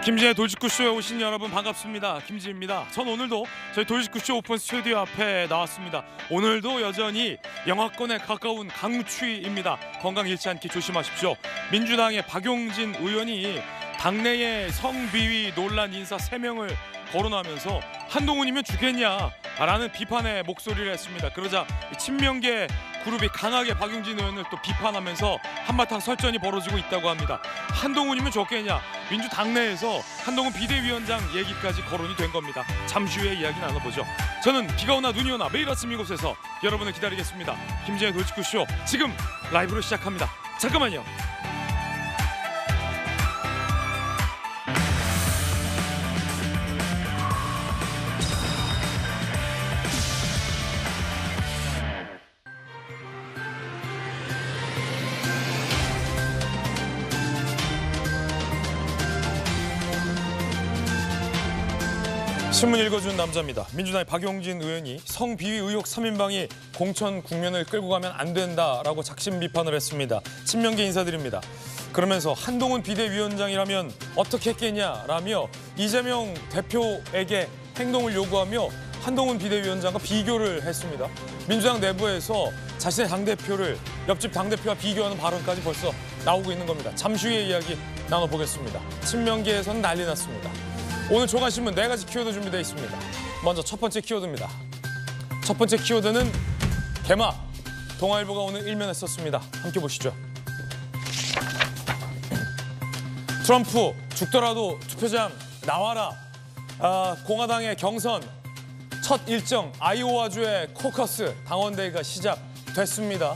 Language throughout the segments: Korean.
김진의 돌직구쇼에 오신 여러분 반갑습니다. 김진입니다. 전 오늘도 저희 돌직구쇼 오픈 스튜디오 앞에 나왔습니다. 오늘도 여전히 영하권에 가까운 강추위입니다. 건강 잃지 않게 조심하십시오. 민주당의 박용진 의원이 당내의 성비위 논란 인사 3명을 거론하면서 한동훈이면 죽겠냐 라는 비판의 목소리를 했습니다. 그러자 친명계 그룹이 강하게 박용진 의원을 또 비판하면서 한바탕 설전이 벌어지고 있다고 합니다. 한동훈이면 좋겠냐, 민주당 내에서 한동훈 비대위원장 얘기까지 거론이 된 겁니다. 잠시 후에 이야기 나눠보죠. 저는 비가 오나 눈이 오나 매일 아침 이곳에서 여러분을 기다리겠습니다. 김진의 돌직구쇼 지금 라이브로 시작합니다. 잠깐만요. 신문 읽어준 남자입니다. 민주당의 박용진 의원이 성비위 의혹 3인방이 공천 국면을 끌고 가면 안 된다라고 작심 비판을 했습니다. 친명계 인사드립니다. 그러면서 한동훈 비대위원장이라면 어떻게 했겠냐라며 이재명 대표에게 행동을 요구하며 한동훈 비대위원장과 비교를 했습니다. 민주당 내부에서 자신의 당대표를 옆집 당대표와 비교하는 발언까지 벌써 나오고 있는 겁니다. 잠시 후에 이야기 나눠보겠습니다. 친명계에서는 난리 났습니다. 오늘 조간신문 4가지 키워드 준비되어 있습니다. 먼저 첫 번째 키워드입니다. 첫 번째 키워드는 개막. 동아일보가 오늘 일면에 썼습니다. 함께 보시죠. 트럼프 죽더라도 투표장 나와라. 공화당의 경선 첫 일정 아이오와주의 코커스 당원대회가 시작됐습니다.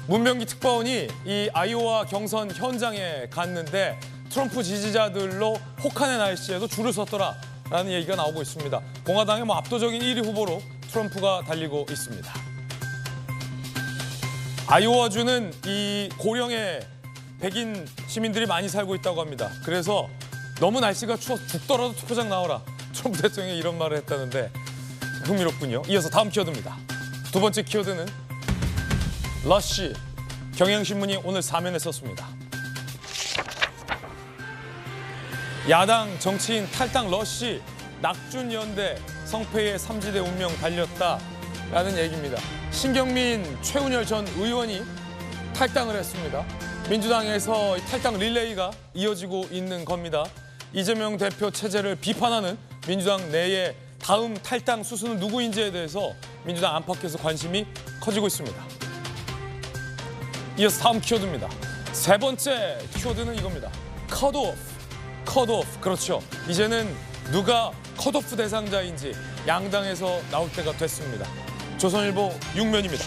문병기 특파원이 이 아이오와 경선 현장에 갔는데 트럼프 지지자들로 혹한의 날씨에도 줄을 섰더라라는 얘기가 나오고 있습니다. 공화당의 압도적인 1위 후보로 트럼프가 달리고 있습니다. 아이오와주는 이 고령의 백인 시민들이 많이 살고 있다고 합니다. 그래서 너무 날씨가 추워서 죽더라도 투표장 나오라. 트럼프 대통령이 이런 말을 했다는데 흥미롭군요. 이어서 다음 키워드입니다. 두 번째 키워드는 러쉬. 경향신문이 오늘 4면에 썼습니다. 야당 정치인 탈당 러쉬, 낙준연대 성패의 3지대 운명 달렸다라는 얘기입니다. 신경민, 최운열 전 의원이 탈당을 했습니다. 민주당에서 탈당 릴레이가 이어지고 있는 겁니다. 이재명 대표 체제를 비판하는 민주당 내의 다음 탈당 수순은 누구인지에 대해서 민주당 안팎에서 관심이 커지고 있습니다. 이어서 다음 키워드입니다. 세 번째 키워드는 이겁니다. 컷오프. 컷오프. 그렇죠. 이제는 누가 컷오프 대상자인지 양당에서 나올 때가 됐습니다. 조선일보 6면입니다.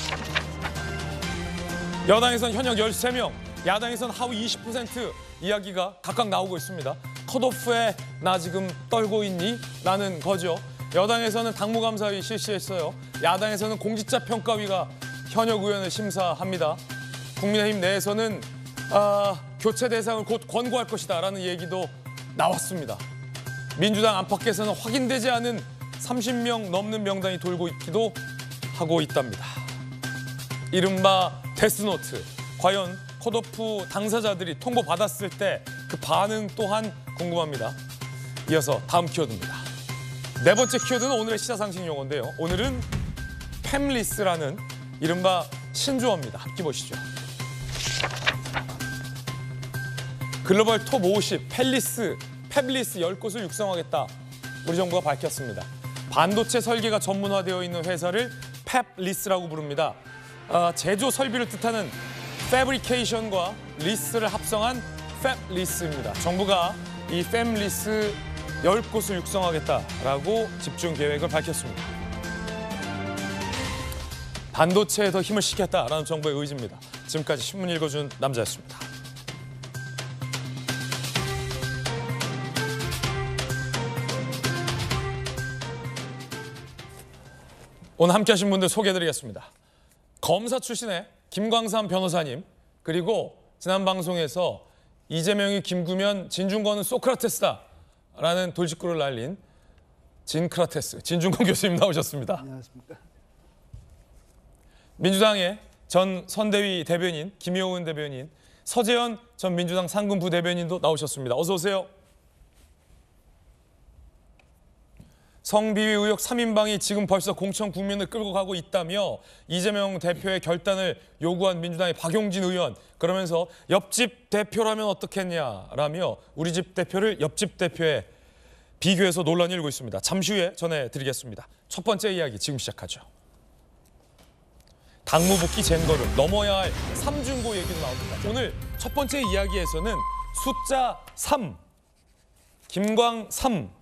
여당에선 현역 13명, 야당에선 하위 20% 이야기가 각각 나오고 있습니다. 컷오프에 나 지금 떨고 있니? 라는 거죠. 여당에서는 당무감사위 실시했어요. 야당에서는 공직자평가위가 현역 의원을 심사합니다. 국민의힘 내에서는 교체 대상을 곧 권고할 것이다 라는 얘기도 나왔습니다. 민주당 안팎에서는 확인되지 않은 30명 넘는 명단이 돌고 있기도 하고 있답니다. 이른바 데스노트. 과연 컷오프 당사자들이 통보받았을 때 그 반응 또한 궁금합니다. 이어서 다음 키워드입니다. 네 번째 키워드는 오늘의 시사상식 용어인데요. 오늘은 팸리스라는 이른바 신조어입니다. 함께 보시죠. 글로벌 톱 50 팰리스 10곳을 육성하겠다. 우리 정부가 밝혔습니다. 반도체 설계가 전문화되어 있는 회사를 팹리스라고 부릅니다. 제조 설비를 뜻하는 패브리케이션과 리스를 합성한 팹리스입니다. 정부가 이 팹리스 10곳을 육성하겠다라고 집중 계획을 밝혔습니다. 반도체에 더 힘을 실겠다라는 정부의 의지입니다. 지금까지 신문 읽어준 남자였습니다. 오늘 함께하신 분들 소개해드리겠습니다. 검사 출신의 김광삼 변호사님, 그리고 지난 방송에서 이재명이 김구면 진중권은 소크라테스다라는 돌직구를 날린 진크라테스, 진중권 교수님 나오셨습니다. 안녕하십니까. 민주당의 전 선대위 대변인 김효은 대변인, 서재현 전 민주당 상근부 대변인도 나오셨습니다. 어서 오세요. 성비위 의혹 3인방이 지금 벌써 공천 국면을 끌고 가고 있다며 이재명 대표의 결단을 요구한 민주당의 박용진 의원, 그러면서 옆집 대표라면 어떻겠냐라며 우리 집 대표를 옆집 대표에 비교해서 논란이 일고 있습니다. 잠시 후에 전해드리겠습니다. 첫 번째 이야기 지금 시작하죠. 당무복귀 젠거를 넘어야 할 삼중고 얘기도 나옵니다. 오늘 첫 번째 이야기에서는 숫자 3, 김광 3,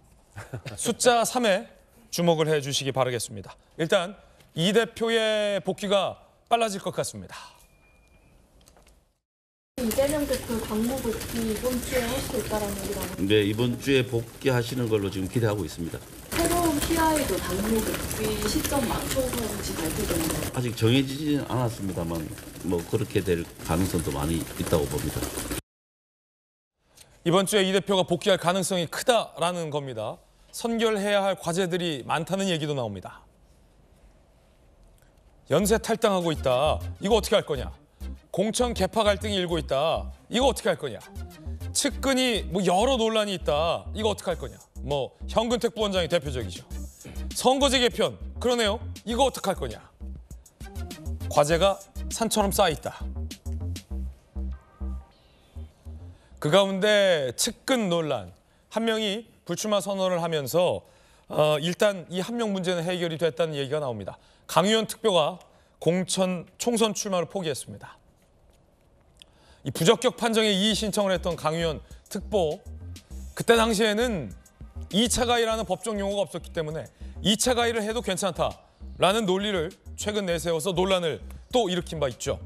숫자 3에 주목을 해주시기 바라겠습니다. 일단 이 대표의 복귀가 빨라질 것 같습니다. 이재명 대표 당무 복귀 이번 주에 할 수 있다는 얘기가 네, 이번 주에 복귀하시는 걸로 지금 기대하고 있습니다. 새로운 PI도 당무 복귀 시점 맞춰서 혹시 발표되나요? 아직 정해지지는 않았습니다만 뭐 그렇게 될 가능성도 많이 있다고 봅니다. 이번 주에 이 대표가 복귀할 가능성이 크다라는 겁니다. 선결해야 할 과제들이 많다는 얘기도 나옵니다. 연쇄 탈당하고 있다. 이거 어떻게 할 거냐? 공천 개파 갈등이 일고 있다. 이거 어떻게 할 거냐? 측근이 뭐 여러 논란이 있다. 이거 어떻게 할 거냐? 뭐 현근택 부원장이 대표적이죠. 선거제 개편. 그러네요. 이거 어떻게 할 거냐? 과제가 산처럼 쌓여 있다. 그 가운데 측근 논란. 한 명이 불출마 선언을 하면서 일단 이 한 명 문제는 해결이 됐다는 얘기가 나옵니다. 강의원 특보가 공천 총선 출마를 포기했습니다. 이 부적격 판정에 이의 신청을 했던 강의원 특보, 그때 당시에는 2차 가해라는 법정 용어가 없었기 때문에 2차 가해를 해도 괜찮다라는 논리를 최근 내세워서 논란을 또 일으킨 바 있죠.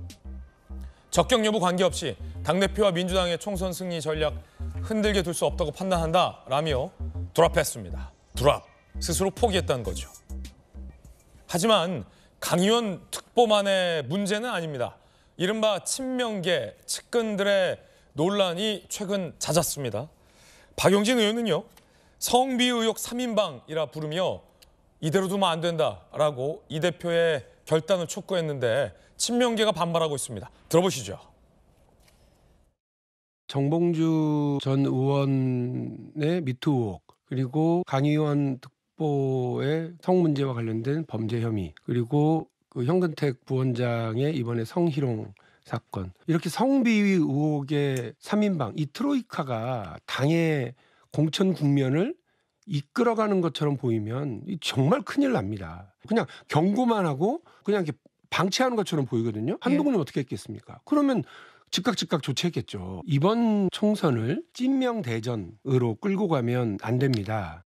적격 여부 관계없이 당대표와 민주당의 총선 승리 전략 흔들게 둘 수 없다고 판단한다라며 드랍했습니다. 드랍, 스스로 포기했다는 거죠. 하지만 강의원 특보만의 문제는 아닙니다. 이른바 친명계 측근들의 논란이 최근 잦았습니다. 박용진 의원은요, 성비 의혹 3인방이라 부르며 이대로 두면 안 된다라고 이 대표의 결단을 촉구했는데 친명계가 반발하고 있습니다. 들어보시죠. 정봉주 전 의원의 미투 의혹, 그리고 강의원 특보의 성 문제와 관련된 범죄 혐의, 그리고 그 현근택 부원장의 이번에 성희롱 사건, 이렇게 성비위 의혹의 3인방, 이 트로이카가 당의 공천 국면을 이끌어가는 것처럼 보이면 정말 큰일 납니다. 그냥 경고만 하고 그냥 이렇게 방치하는 것처럼 보이거든요. 한동훈이 어떻게 했겠습니까? 그러면 즉각 조치했겠죠. 이번 총선을 찐명 대전으로 끌고 가면 안 됩니다.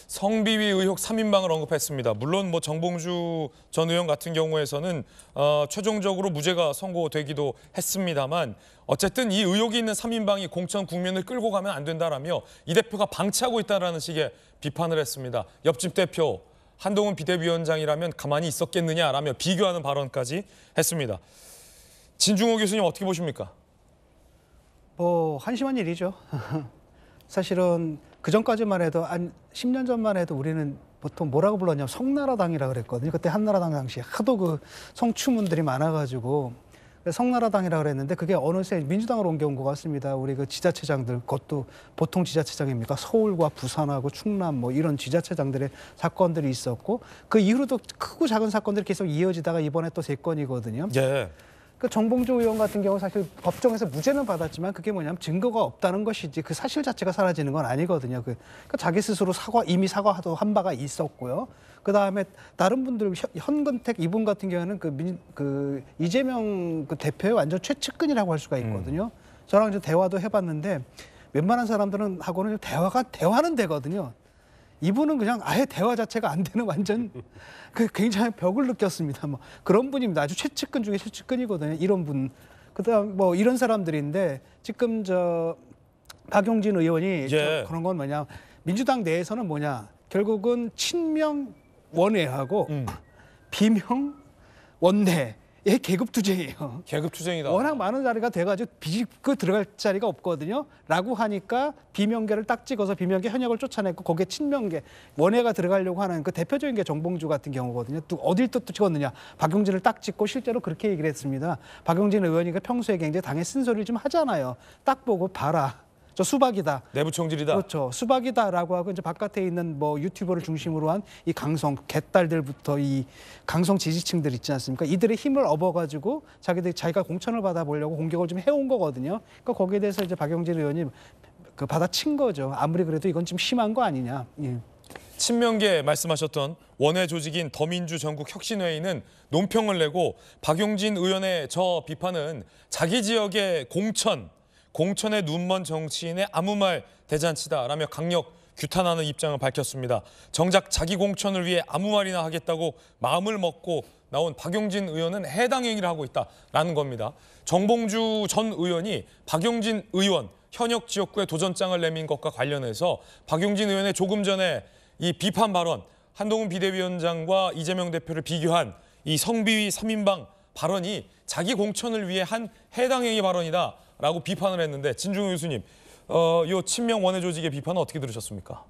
성비위 의혹 3인방을 언급했습니다. 물론 뭐 정봉주 전 의원 같은 경우에서는 최종적으로 무죄가 선고되기도 했습니다만 어쨌든 이 의혹이 있는 3인방이 공천 국면을 끌고 가면 안 된다라며 이 대표가 방치하고 있다라는 식의 비판을 했습니다. 옆집 대표 한동훈 비대위원장이라면 가만히 있었겠느냐라며 비교하는 발언까지 했습니다. 진중호 교수님 어떻게 보십니까? 한심한 일이죠. 사실은 그전까지만 해도 한 10년 전만 해도 우리는 보통 뭐라고 불렀냐면 성나라당이라 그랬거든요. 그때 한나라당 당시에 하도 그 성추문들이 많아가지고 성나라당이라 그랬는데 그게 어느새 민주당으로 옮겨온 것 같습니다. 우리 그 지자체장들, 그것도 보통 지자체장입니까? 서울과 부산하고 충남 뭐 이런 지자체장들의 사건들이 있었고 그 이후로도 크고 작은 사건들이 계속 이어지다가 이번에 또 3건이거든요. 예. 그 정봉주 의원 같은 경우 사실 법정에서 무죄는 받았지만 그게 뭐냐면 증거가 없다는 것이지 그 사실 자체가 사라지는 건 아니거든요. 그러니까 자기 스스로 이미 사과도 한 바가 있었고요. 그 다음에 다른 분들 현근택 이분 같은 경우는 그 이재명 그 대표의 완전 최측근이라고 할 수가 있거든요. 저랑 이제 대화도 해봤는데 웬만한 사람들은 하고는 대화는 되거든요. 이분은 그냥 아예 대화 자체가 안 되는 완전 굉장히 벽을 느꼈습니다. 뭐 그런 분입니다. 아주 최측근 중에 최측근이거든요. 이런 분. 그다음 뭐 이런 사람들인데 지금 박용진 의원이 그런 건 뭐냐? 민주당 내에서는 뭐냐? 결국은 친명 원외하고 비명 원내의 계급투쟁이에요. 계급투쟁이다. 워낙 많은 자리가 돼가지고 비집고 들어갈 자리가 없거든요. 라고 하니까 비명계를 딱 찍어서 비명계 현역을 쫓아냈고 거기에 친명계 원외가 들어가려고 하는 그 대표적인 게 정봉주 같은 경우거든요. 또 어딜 또 찍었느냐. 박용진을 딱 찍고 실제로 그렇게 얘기를 했습니다. 박용진 의원이 평소에 굉장히 당의 쓴소리를 좀 하잖아요. 딱 보고 봐라. 저 수박이다. 내부 총질이다. 그렇죠. 수박이다라고 하고 이제 바깥에 있는 뭐 유튜버를 중심으로 한 이 강성 개딸들부터 이 강성 지지층들 있지 않습니까? 이들의 힘을 업어가지고 자기가 공천을 받아보려고 공격을 좀 해온 거거든요. 그러니까 거기에 대해서 이제 박용진 의원이 그 받아친 거죠. 아무리 그래도 이건 좀 심한 거 아니냐. 예. 친명계 말씀하셨던 원외 조직인 더민주 전국혁신회의는 논평을 내고 박용진 의원의 저 비판은 자기 지역의 공천에 눈먼 정치인의 아무 말 대잔치다라며 강력 규탄하는 입장을 밝혔습니다. 정작 자기 공천을 위해 아무 말이나 하겠다고 마음을 먹고 나온 박용진 의원은 해당 행위를 하고 있다라는 겁니다. 정봉주 전 의원이 박용진 의원 현역 지역구에 도전장을 내민 것과 관련해서 박용진 의원의 조금 전에 이 비판 발언, 한동훈 비대위원장과 이재명 대표를 비교한 이 성비위 3인방 발언이 자기 공천을 위해 한 해당 행위 발언이다라고 비판을 했는데 진중호 교수님, 이 친명 원외 조직의 비판은 어떻게 들으셨습니까?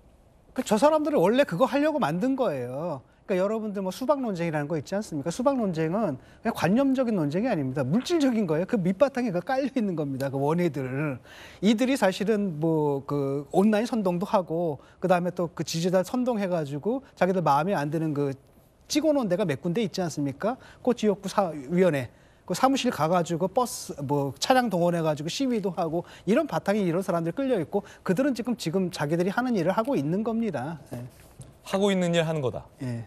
저 사람들은 원래 그거 하려고 만든 거예요. 그러니까 여러분들 뭐 수박 논쟁이라는 거 있지 않습니까? 수박 논쟁은 그냥 관념적인 논쟁이 아닙니다. 물질적인 거예요. 그 밑바탕에 그 깔려 있는 겁니다. 그 원의들. 이들이 사실은 뭐 그 온라인 선동도 하고 그다음에 또 그 지지자 선동해가지고 자기들 마음에 안 드는 그 찍어놓은 데가 몇 군데 있지 않습니까? 그 지역구 위원회. 그 사무실 가가지고 버스 뭐 차량 동원해가지고 시위도 하고 이런 바탕에 이런 사람들이 끌려 있고 그들은 지금 자기들이 하는 일을 하고 있는 겁니다. 예. 하고 있는 일 하는 거다. 예.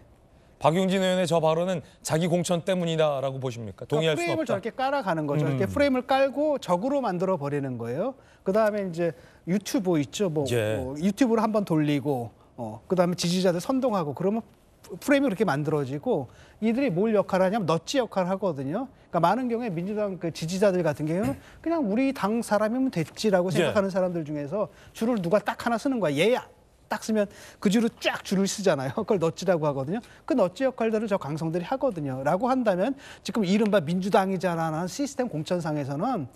박용진 의원의 저 발언은 자기 공천 때문이다라고 보십니까? 동의할 수 프레임을 없다. 저렇게 깔아가는 거죠. 이렇게 프레임을 깔고 적으로 만들어 버리는 거예요. 그 다음에 이제 유튜브 있죠. 뭐, 예. 뭐 유튜브를 한번 돌리고, 그 다음에 지지자들 선동하고 그러면 프레임이 그렇게 만들어지고 이들이 뭘 역할을 하냐면 넛지 역할을 하거든요. 그러니까 많은 경우에 민주당 그 지지자들 같은 경우는 그냥 우리 당 사람이면 됐지라고 생각하는 사람들 중에서 줄을 누가 딱 하나 쓰는 거야. 얘야. 딱 쓰면 그 줄을 쫙 줄을 쓰잖아요. 그걸 넛지라고 하거든요. 그 넛지 역할들을 저 강성들이 하거든요. 라고 한다면 지금 이른바 민주당이자라는 시스템 공천상에서는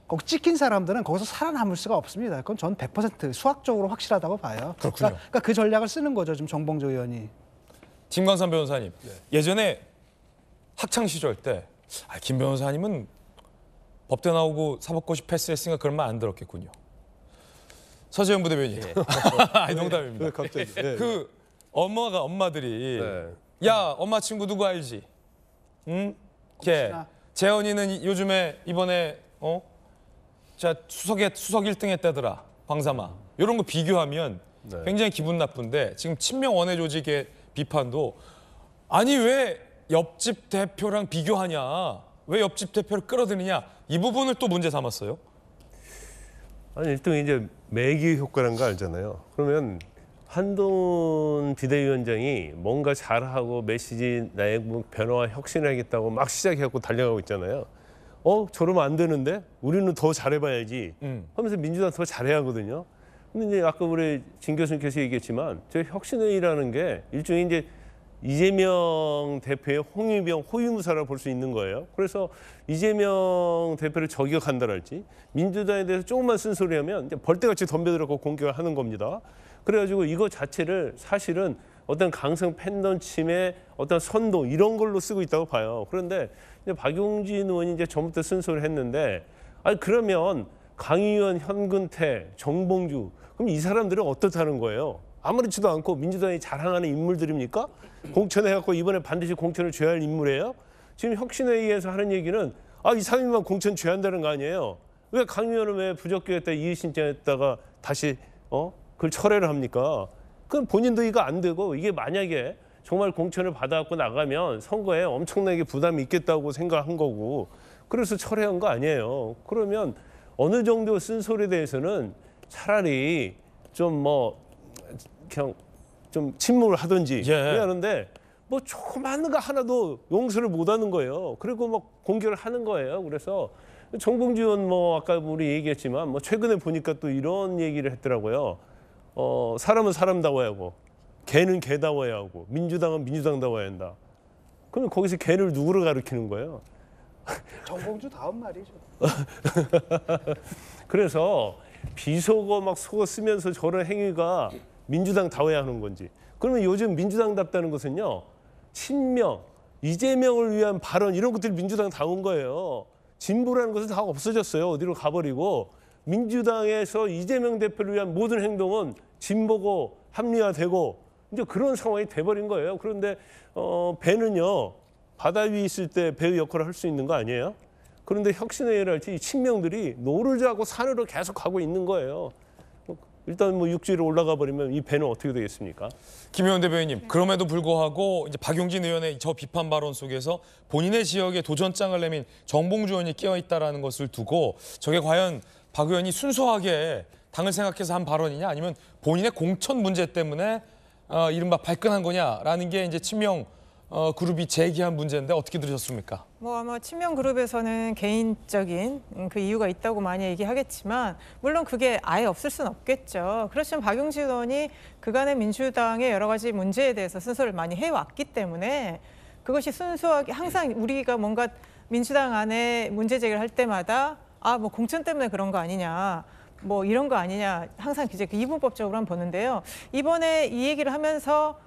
거기 찍힌 사람들은 거기서 살아남을 수가 없습니다. 그건 전 100% 수학적으로 확실하다고 봐요. 그렇군요. 그러니까 그 전략을 쓰는 거죠. 지금 정봉주 의원이. 김광삼 변호사님, 예전에 학창 시절 때 김 변호사님은 법대 나오고 사법고시 패스했으니까 그런 말 안 들었겠군요. 서재현 부대변인. 아니 농담입니다. 갑자기. 그 엄마들이 야 엄마 친구 누구 알지? 응? 걔 재현이는 요즘에 이번에 자 수석 1등 했다더라. 광삼아. 이런 거 비교하면 굉장히 기분 나쁜데 지금 친명 원외 조직의 비판도 아니 왜 옆집 대표랑 비교하냐? 왜 옆집 대표를 끌어들이냐? 이 부분을 또 문제 삼았어요. 아니 일단 이제 매기 효과라는 거 알잖아요. 그러면 한동훈 비대위원장이 뭔가 잘하고 메시지 나의 뭐 변화와 혁신을 하겠다고 막 시작해갖고 달려가고 있잖아요. 저러면 안 되는데 우리는 더 잘해봐야지 하면서 민주당 더 잘해야 하거든요. 근데 이제 아까 우리 진 교수님께서 얘기했지만 저 혁신회의라는 게 일종의 이제 이재명 대표의 홍위병 호위무사라고 볼 수 있는 거예요. 그래서 이재명 대표를 저격한다랄지 민주당에 대해서 조금만 쓴소리하면 이제 벌떼같이 덤벼들어서 공격을 하는 겁니다. 그래가지고 이거 자체를 사실은 어떤 강성 팬덤 침해, 어떤 선동 이런 걸로 쓰고 있다고 봐요. 그런데 이제 박용진 의원이 이제 전부터 쓴소리를 했는데 아니 그러면 강의원, 현근태, 정봉주 그럼 이 사람들은 어떻다는 거예요? 아무렇지도 않고 민주당이 자랑하는 인물들입니까? 공천해갖고 이번에 반드시 공천을 줘야 할 인물이에요? 지금 혁신회의에서 하는 얘기는 이 3인만 공천 줘야 한다는 거 아니에요? 왜 강의원은 왜 부적격했다 이의신청했다가 다시 그걸 철회를 합니까? 그럼 본인도 이거 안 되고 이게 만약에 정말 공천을 받아갖고 나가면 선거에 엄청나게 부담이 있겠다고 생각한 거고 그래서 철회한 거 아니에요. 그러면 어느 정도 쓴소리에 대해서는 차라리 좀 그냥 좀 침묵을 하든지 하는데 뭐 조그만 거 하나도 용서를 못하는 거예요. 그리고 막 공격을 하는 거예요. 그래서 정봉주 의원 아까 우리 얘기했지만 최근에 보니까 또 이런 얘기를 했더라고요. 사람은 사람다워야 하고 개는 개다워야 하고 민주당은 민주당다워야 한다. 그러면 거기서 개를 누구를 가리키는 거예요? 정봉주 다음 말이죠. 그래서 비속어 막 속어 쓰면서 저런 행위가 민주당다워야 하는 건지. 그러면 요즘 민주당답다는 것은요. 친명, 이재명을 위한 발언 이런 것들이 민주당다운 거예요. 진보라는 것은 다 없어졌어요. 어디로 가버리고 민주당에서 이재명 대표를 위한 모든 행동은 진보고 합리화되고 이제 그런 상황이 돼버린 거예요. 그런데 배는요, 바다 위에 있을 때 배의 역할을 할 수 있는 거 아니에요? 그런데 혁신회의를 할 때 이 친명들이 노를 자고 산으로 계속 가고 있는 거예요. 일단 뭐 육지로 올라가 버리면 이 배는 어떻게 되겠습니까? 김의원 대변인님, 그럼에도 불구하고 이제 박용진 의원의 저 비판 발언 속에서 본인의 지역에 도전장을 내민 정봉주 의원이 끼어 있다라는 것을 두고 저게 과연 박 의원이 순수하게 당을 생각해서 한 발언이냐, 아니면 본인의 공천 문제 때문에 이른바 발끈한 거냐라는 게 이제 친명 그룹이 제기한 문제인데 어떻게 들으셨습니까? 뭐 아마 친명 그룹에서는 개인적인 그 이유가 있다고 많이 얘기하겠지만 물론 그게 아예 없을 수는 없겠죠. 그렇지만 박용진 의원이 그간의 민주당의 여러 가지 문제에 대해서 순서를 많이 해왔기 때문에 그것이 순수하게 항상 우리가 뭔가 민주당 안에 문제 제기를 할 때마다 뭐 공천 때문에 그런 거 아니냐, 뭐 이런 거 아니냐, 항상 이제 그 이분법적으로만 보는데요. 이번에 이 얘기를 하면서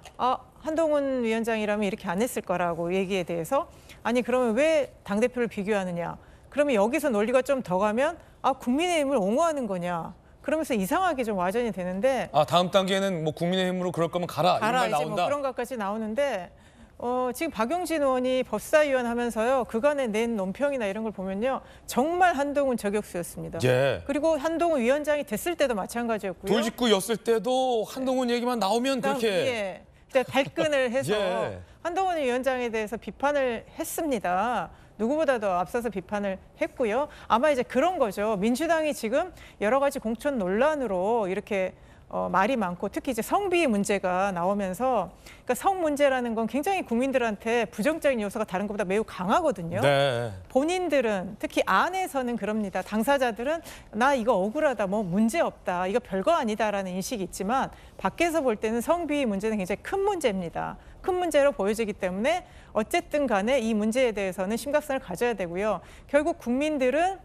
한동훈 위원장이라면 이렇게 안 했을 거라고 얘기에 대해서 아니 그러면 왜 당대표를 비교하느냐, 그러면 여기서 논리가 좀 더 가면 국민의힘을 옹호하는 거냐, 그러면서 이상하게 좀 와전이 되는데 다음 단계는 뭐 국민의힘으로 그럴 거면 가라 이런 말 이제 나온다. 뭐 그런 것까지 나오는데 지금 박용진 의원이 법사위원 하면서요 그간에 낸 논평이나 이런 걸 보면요 정말 한동훈 저격수였습니다. 예. 그리고 한동훈 위원장이 됐을 때도 마찬가지였고요. 돌직구였을 때도 한동훈 얘기만 나오면 그렇게 예. 발끈을 해서 예. 한동훈 위원장에 대해서 비판을 했습니다. 누구보다도 앞서서 비판을 했고요. 아마 이제 그런 거죠. 민주당이 지금 여러 가지 공천 논란으로 이렇게 말이 많고 특히 이제 성비 문제가 나오면서 그러니까 성 문제라는 건 굉장히 국민들한테 부정적인 요소가 다른 것보다 매우 강하거든요. 네. 본인들은 특히 안에서는 그럽니다. 당사자들은 나 이거 억울하다, 뭐 문제 없다, 이거 별거 아니다라는 인식이 있지만 밖에서 볼 때는 성비 문제는 굉장히 큰 문제입니다. 큰 문제로 보여지기 때문에 어쨌든 간에 이 문제에 대해서는 심각성을 가져야 되고요. 결국 국민들은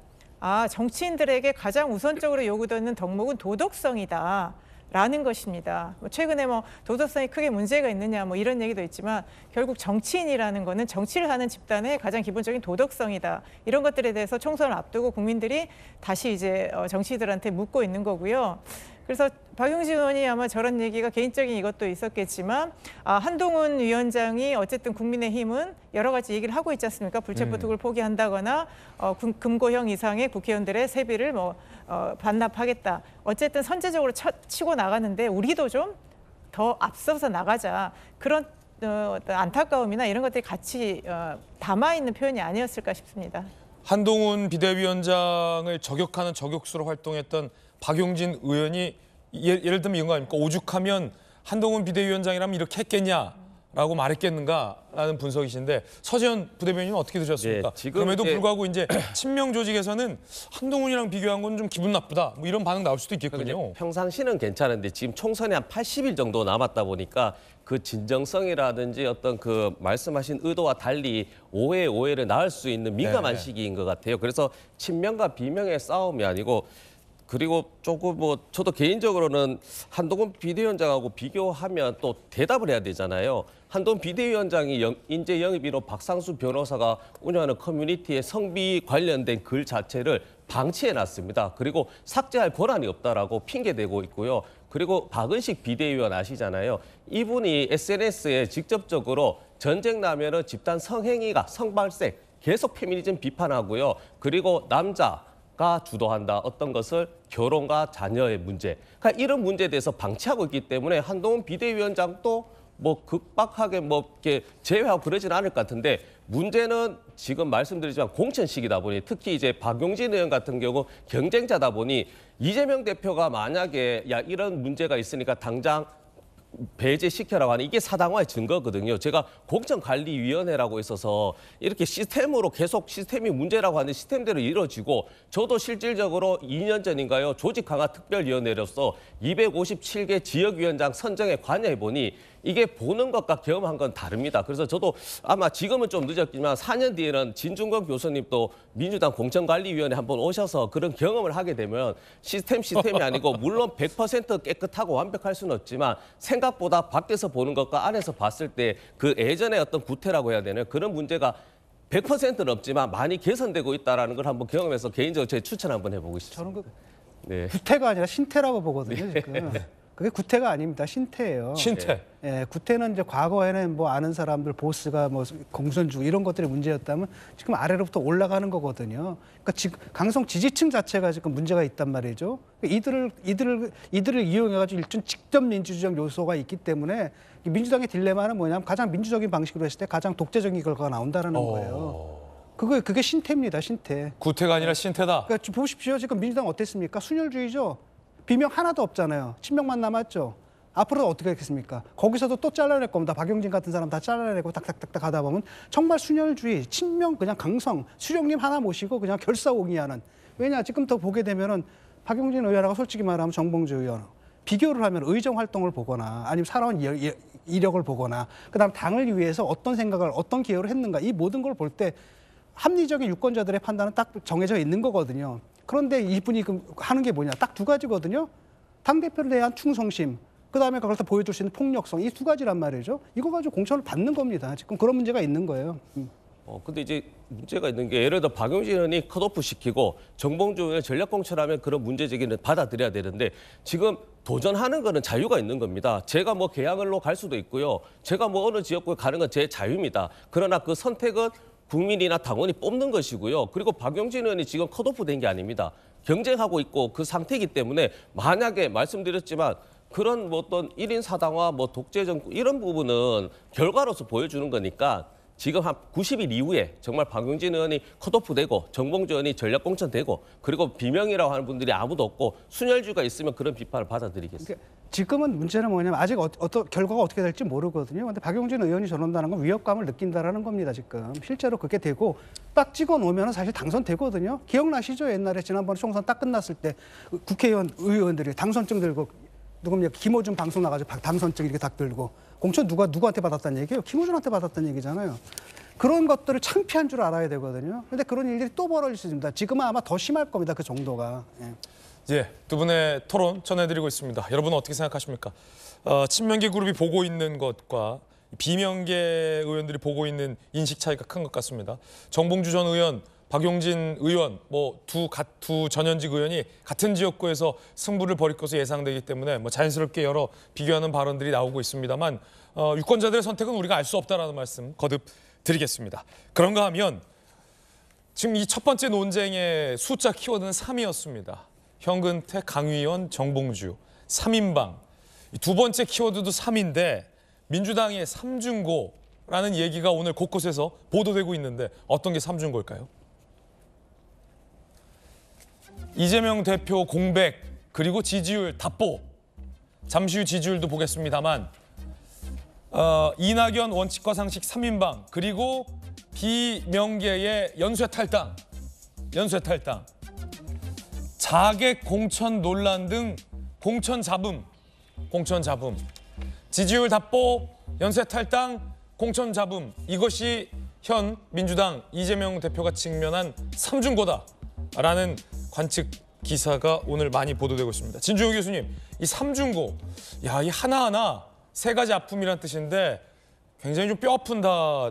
정치인들에게 가장 우선적으로 요구되는 덕목은 도덕성이다. 라는 것입니다. 최근에 뭐 도덕성이 크게 문제가 있느냐 뭐 이런 얘기도 있지만 결국 정치인이라는 거는 정치를 하는 집단의 가장 기본적인 도덕성이다. 이런 것들에 대해서 총선을 앞두고 국민들이 다시 이제 정치인들한테 묻고 있는 거고요. 그래서 박용진 의원이 아마 저런 얘기가 개인적인 이것도 있었겠지만 한동훈 위원장이 어쨌든 국민의힘은 여러 가지 얘기를 하고 있지 않습니까? 불체포 특을 포기한다거나 금고형 이상의 국회의원들의 세비를 반납하겠다. 어쨌든 선제적으로 치고 나가는데 우리도 좀 더 앞서서 나가자. 그런 안타까움이나 이런 것들이 같이 담아있는 표현이 아니었을까 싶습니다. 한동훈 비대위원장을 저격하는 저격수로 활동했던 박용진 의원이 예를 들면 이런 거 아닙니까? 오죽하면 한동훈 비대위원장이라면 이렇게 했겠냐라고 말했겠는가라는 분석이신데 서재현 부대변인은 어떻게 들으셨습니까? 네, 지금 그럼에도 불구하고 이제 친명 조직에서는 한동훈이랑 비교한 건 좀 기분 나쁘다. 뭐 이런 반응 나올 수도 있겠군요. 평상시는 괜찮은데 지금 총선이 한 80일 정도 남았다 보니까 그 진정성이라든지 어떤 그 말씀하신 의도와 달리 오해를 낳을 수 있는 민감한 시기인 것 같아요. 그래서 친명과 비명의 싸움이 아니고 그리고 조금 저도 개인적으로는 한동훈 비대위원장하고 비교하면 또 대답을 해야 되잖아요. 한동훈 비대위원장이 인재 영입인으로 박상수 변호사가 운영하는 커뮤니티의 성비 관련된 글 자체를 방치해놨습니다. 그리고 삭제할 권한이 없다라고 핑계대고 있고요. 그리고 박은식 비대위원 아시잖아요. 이분이 SNS에 직접적으로 전쟁 나면은 집단 성행위가 성발생 계속 페미니즘 비판하고요. 그리고 남자가 주도한다. 어떤 것을 결혼과 자녀의 문제. 그러니까 이런 문제에 대해서 방치하고 있기 때문에 한동훈 비대위원장도 극박하게 이렇게 제외하고 그러지는 않을 것 같은데 문제는 지금 말씀드리지만 공천 시기다 보니 특히 이제 박용진 의원 같은 경우 경쟁자다 보니 이재명 대표가 만약에 이런 문제가 있으니까 당장 배제시켜라고 하는 이게 사당화의 증거거든요. 제가 공천관리위원회라고 있어서 이렇게 시스템으로 계속 시스템이 문제라고 하는 시스템대로 이루어지고 저도 실질적으로 2년 전인가요? 조직 강화 특별위원회로서 257개 지역위원장 선정에 관여해보니 이게 보는 것과 경험한 건 다릅니다. 그래서 저도 아마 지금은 좀 늦었지만 4년 뒤에는 진중권 교수님도 민주당 공천관리위원회 한번 오셔서 그런 경험을 하게 되면 시스템이 아니고 물론 100% 깨끗하고 완벽할 수는 없지만 생각보다 밖에서 보는 것과 안에서 봤을 때 그 예전의 어떤 구태라고 해야 되나요? 그런 문제가 100%는 없지만 많이 개선되고 있다는 걸 한번 경험해서 개인적으로 제 추천 한번 해보고 싶습니다. 저는 네. 구태가 아니라 신태라고 보거든요, 지금. 그게 구태가 아닙니다. 신태예요. 신태. 예, 구태는 이제 과거에는 뭐 아는 사람들 보스가 뭐 공선주 이런 것들이 문제였다면 지금 아래로부터 올라가는 거거든요. 그러니까 지금 강성 지지층 자체가 지금 문제가 있단 말이죠. 이들을 이용해가지고 일종 직접 민주주의적 요소가 있기 때문에 민주당의 딜레마는 뭐냐면 가장 민주적인 방식으로 했을 때 가장 독재적인 결과가 나온다라는 거예요. 그게 신태입니다, 신태. 구태가 아니라 신태다. 그러니까 보십시오. 지금 민주당 어땠습니까? 순혈주의죠. 비명 하나도 없잖아요. 친명만 남았죠. 앞으로 어떻게 하겠습니까? 거기서도 또 잘라낼 겁니다. 박용진 같은 사람 다 잘라내고 딱딱딱딱 하다 보면 정말 순혈주의, 친명 그냥 강성, 수령님 하나 모시고 그냥 결사옹이하는. 왜냐 지금 더 보게 되면은 박용진 의원하고 솔직히 말하면 정봉주 의원 비교를 하면 의정 활동을 보거나 아니면 살아온 이력을 보거나 그다음 당을 위해서 어떤 생각을 어떤 기여를 했는가 이 모든 걸 볼 때 합리적인 유권자들의 판단은 딱 정해져 있는 거거든요. 그런데 이분이 하는 게 뭐냐? 딱 두 가지거든요. 당대표에 대한 충성심, 그다음에 그걸 다 보여줄 수 있는 폭력성, 이 두 가지란 말이죠. 이거 가지고 공천을 받는 겁니다. 지금 그런 문제가 있는 거예요. 근데 이제 문제가 있는 게 예를 들어 박용진 의원이 컷오프 시키고 정봉주 의원 전략 공천하면 그런 문제 제기는 받아들여야 되는데 지금 도전하는 거는 자유가 있는 겁니다. 제가 뭐 개항을로 갈 수도 있고요. 제가 뭐 어느 지역구에 가는 건 제 자유입니다. 그러나 그 선택은 국민이나 당원이 뽑는 것이고요. 그리고 박용진 의원이 지금 컷오프 된 게 아닙니다. 경쟁하고 있고 그 상태이기 때문에 만약에 말씀드렸지만 그런 뭐 어떤 1인 사당화, 뭐 독재 정권 이런 부분은 결과로서 보여주는 거니까 지금 한 90일 이후에 정말 박용진 의원이 컷오프 되고 정봉주 의원이 전략 공천되고 그리고 비명이라고 하는 분들이 아무도 없고 순혈주가 있으면 그런 비판을 받아들이겠습니다. 그러니까 지금은 문제는 뭐냐면 아직 어떤 결과가 어떻게 될지 모르거든요. 근데 박용진 의원이 저런다는 건 위협감을 느낀다라는 겁니다. 지금 실제로 그게 되고 딱 찍어 놓으면 사실 당선되거든요. 기억나시죠? 옛날에 지난번 총선 딱 끝났을 때 의원들이 당선증 들고 누굽니까? 김어준 방송 나가지고 당선증 이렇게 딱 들고 공천 누구한테 받았다는 얘기예요? 김어준한테 받았다는 얘기잖아요. 그런 것들을 창피한 줄 알아야 되거든요. 근데 그런 일들이 또 벌어질 수 있습니다. 지금은 아마 더 심할 겁니다. 그 정도가. 예. 예, 두 분의 토론 전해드리고 있습니다. 여러분은 어떻게 생각하십니까? 친명계 그룹이 보고 있는 것과 비명계 의원들이 보고 있는 인식 차이가 큰 것 같습니다. 정봉주 전 의원, 박용진 의원, 뭐 두 전현직 의원이 같은 지역구에서 승부를 벌일 것으로 예상되기 때문에 뭐 자연스럽게 여러 비교하는 발언들이 나오고 있습니다만 유권자들의 선택은 우리가 알 수 없다라는 말씀 거듭 드리겠습니다. 그런가 하면 지금 이 첫 번째 논쟁의 숫자 키워드는 3이었습니다. 현근택, 강의원, 정봉주, 3인방. 두 번째 키워드도 3인데 민주당의 삼중고라는 얘기가 오늘 곳곳에서 보도되고 있는데 어떤 게 삼중고일까요? 이재명 대표 공백 그리고 지지율 답보. 잠시 후 지지율도 보겠습니다만 이낙연 원칙과 상식 3인방 그리고 비명계의 연쇄 탈당. 자객 공천 논란 등 공천 잡음. 지지율 답보, 연쇄 탈당, 공천 잡음. 이것이 현 민주당 이재명 대표가 직면한 삼중고다라는 관측 기사가 오늘 많이 보도되고 있습니다. 진중호 교수님, 이 삼중고, 이 하나하나 세 가지 아픔이란 뜻인데 굉장히 좀 뼈아픈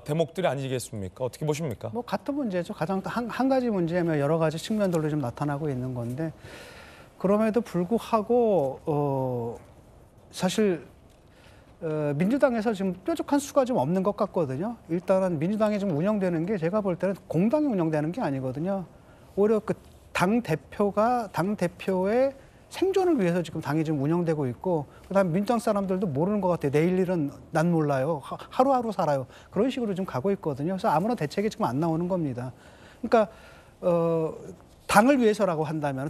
대목들이 아니겠습니까? 어떻게 보십니까? 뭐 같은 문제죠. 가장 한 가지 문제면 여러 가지 측면들로 좀 나타나고 있는 건데 그럼에도 불구하고 사실 민주당에서 지금 뾰족한 수가 좀 없는 것 같거든요. 일단은 민주당이 좀 운영되는 게 제가 볼 때는 공당이 운영되는 게 아니거든요. 오히려 그 당 대표의 생존을 위해서 지금 당이 지금 운영되고 있고 그다음에 민주당 사람들도 모르는 것 같아요. 내일 일은 난 몰라요. 하루하루 살아요. 그런 식으로 좀 가고 있거든요. 그래서 아무런 대책이 지금 안 나오는 겁니다. 그러니까 당을 위해서라고 한다면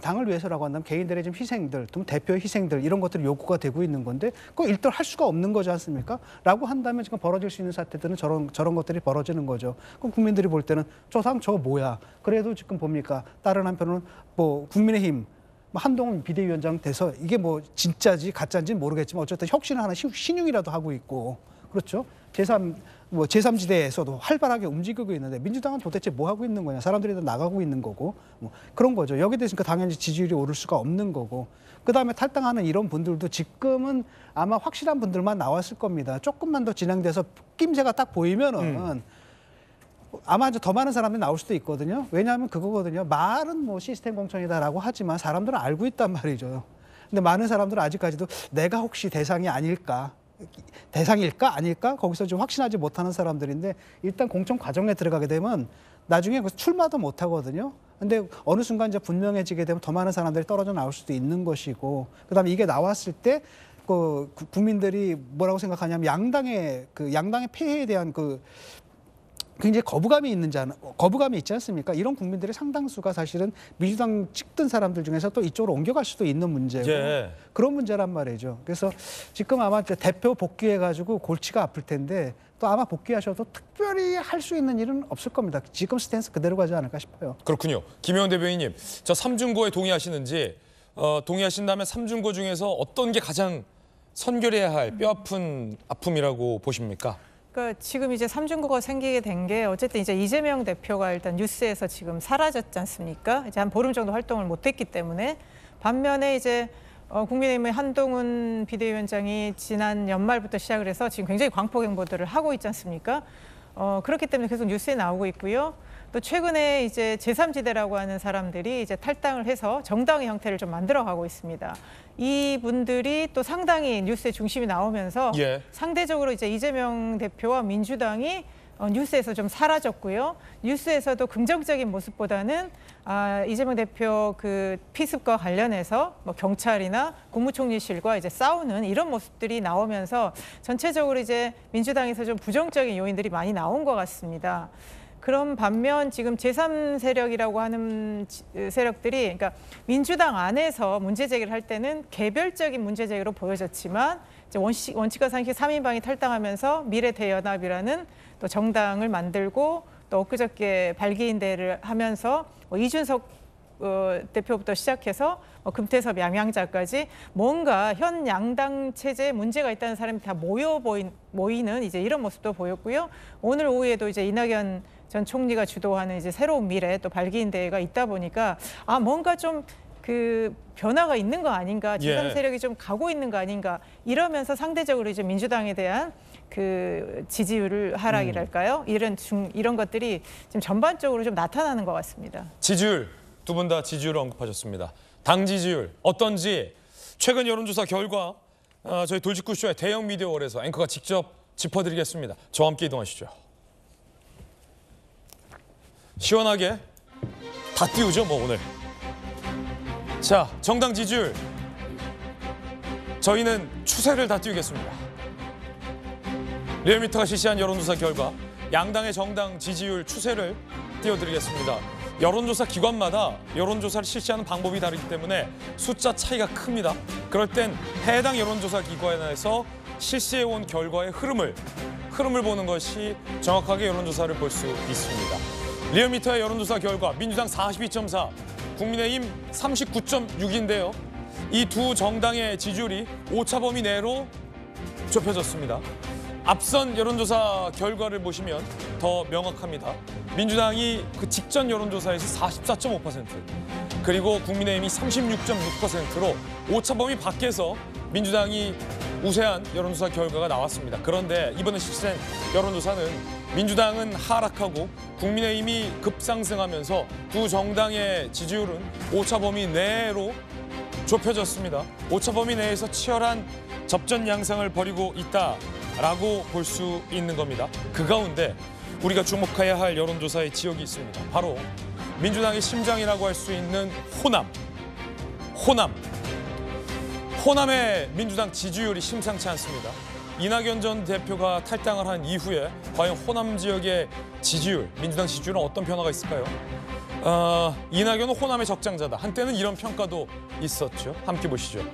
개인들의 좀 희생들, 좀 대표의 희생들 이런 것들이 요구가 되고 있는 건데 그거 일단 할 수가 없는 거지 않습니까? 라고 한다면 지금 벌어질 수 있는 사태들은 저런 것들이 벌어지는 거죠. 그럼 국민들이 볼 때는 저거 뭐야? 그래도 지금 봅니까? 다른 한편으로는 뭐 국민의힘 한동훈 비대위원장 돼서 이게 뭐 진짜지 가짜인지는 모르겠지만 어쨌든 혁신을 하나 신용이라도 하고 있고 그렇죠. 제3지대에서도 활발하게 움직이고 있는데 민주당은 도대체 뭐 하고 있는 거냐. 사람들이 다 나가고 있는 거고 뭐 그런 거죠. 여기에 대해서 당연히 지지율이 오를 수가 없는 거고 그다음에 탈당하는 이런 분들도 지금은 아마 확실한 분들만 나왔을 겁니다. 조금만 더 진행돼서 낌새가 딱 보이면은 아마 이제 더 많은 사람들이 나올 수도 있거든요. 왜냐하면 그거거든요. 말은 뭐 시스템 공천이다라고 하지만 사람들은 알고 있단 말이죠. 근데 많은 사람들은 아직까지도 내가 혹시 대상일까 아닐까 거기서 좀 확신하지 못하는 사람들인데 일단 공천 과정에 들어가게 되면 나중에 출마도 못 하거든요. 근데 어느 순간 이제 분명해지게 되면 더 많은 사람들이 떨어져 나올 수도 있는 것이고, 그다음에 이게 나왔을 때 국민들이 뭐라고 생각하냐면 양당의 폐해에 대한 굉장히 거부감이 있지 않습니까? 이런 국민들의 상당수가 사실은 민주당 찍던 사람들 중에서 또 이쪽으로 옮겨갈 수도 있는 문제고 예. 그런 문제란 말이죠. 그래서 지금 아마 대표 복귀해가지고 골치가 아플 텐데 또 아마 복귀하셔도 특별히 할 수 있는 일은 없을 겁니다. 지금 스탠스 그대로 가지 않을까 싶어요. 그렇군요. 김혜원 대변인님, 저 삼중고에 동의하시는지, 동의하신다면 삼중고 중에서 어떤 게 가장 선결해야 할 뼈아픈 아픔이라고 보십니까? 그러니까 지금 이제 삼중고가 생기게 된 게 어쨌든 이제 이재명 대표가 일단 뉴스에서 지금 사라졌지 않습니까? 이제 한 보름 정도 활동을 못했기 때문에, 반면에 이제 국민의힘의 한동훈 비대위원장이 지난 연말부터 시작을 해서 지금 굉장히 광폭 행보들을 하고 있지 않습니까? 그렇기 때문에 계속 뉴스에 나오고 있고요. 또 최근에 이제 제3지대라고 하는 사람들이 이제 탈당을 해서 정당의 형태를 좀 만들어가고 있습니다. 이분들이 또 상당히 뉴스의 중심이 나오면서 예. 상대적으로 이제 이재명 대표와 민주당이 뉴스에서 좀 사라졌고요. 뉴스에서도 긍정적인 모습보다는 이재명 대표 그 피습과 관련해서 뭐 경찰이나 국무총리실과 이제 싸우는 이런 모습들이 나오면서 전체적으로 이제 민주당에서 좀 부정적인 요인들이 많이 나온 것 같습니다. 그런 반면 지금 제3세력이라고 하는 세력들이, 그러니까 민주당 안에서 문제 제기를 할 때는 개별적인 문제 제기로 보여졌지만 이제 원칙과 상식 3인방이 탈당하면서 미래대연합이라는 또 정당을 만들고 또 엊그저께 발기인대를 하면서 이준석 대표부터 시작해서 금태섭 양양자까지 뭔가 현 양당 체제에 문제가 있다는 사람이 다 모이는 이제 이런 모습도 보였고요. 오늘 오후에도 이제 이낙연 전 총리가 주도하는 이제 새로운 미래 또 발기인대회가 있다 보니까 뭔가 좀 그 변화가 있는 거 아닌가, 제3 세력이 좀 가고 있는 거 아닌가, 이러면서 상대적으로 이제 민주당에 대한 그 지지율 하락이랄까요? 이런 것들이 지금 전반적으로 좀 나타나는 것 같습니다. 지지율, 두 분 다 지지율을 언급하셨습니다. 당 지지율 어떤지 최근 여론조사 결과 저희 돌직구쇼의 대형 미디어월에서 앵커가 직접 짚어드리겠습니다. 저와 함께 이동하시죠. 시원하게 다 띄우죠, 뭐 오늘. 자, 정당 지지율. 저희는 추세를 다 띄우겠습니다. 리얼미터가 실시한 여론조사 결과 양당의 정당 지지율 추세를 띄워드리겠습니다. 여론조사 기관마다 여론조사를 실시하는 방법이 다르기 때문에 숫자 차이가 큽니다. 그럴 땐 해당 여론조사 기관에서 실시해온 결과의 흐름을 보는 것이 정확하게 여론조사를 볼 수 있습니다. 리얼미터의 여론조사 결과 민주당 42.4, 국민의힘 39.6인데요. 이 두 정당의 지지율이 오차 범위 내로 좁혀졌습니다. 앞선 여론조사 결과를 보시면 더 명확합니다. 민주당이 그 직전 여론조사에서 44.5%, 그리고 국민의힘이 36.6%로 오차 범위 밖에서 민주당이 우세한 여론조사 결과가 나왔습니다. 그런데 이번에 실시된 여론조사는 민주당은 하락하고 국민의힘이 급상승하면서 두 정당의 지지율은 오차 범위 내로 좁혀졌습니다. 오차 범위 내에서 치열한 접전 양상을 벌이고 있다라고 볼 수 있는 겁니다. 그 가운데 우리가 주목해야 할 여론조사의 지역이 있습니다. 바로 민주당의 심장이라고 할 수 있는 호남의 민주당 지지율이 심상치 않습니다. 이낙연 전 대표가 탈당을 한 이후에 과연 호남 지역의 지지율, 민주당 지지율은 어떤 변화가 있을까요? 이낙연은 호남의 적장자다. 한때는 이런 평가도 있었죠. 함께 보시죠.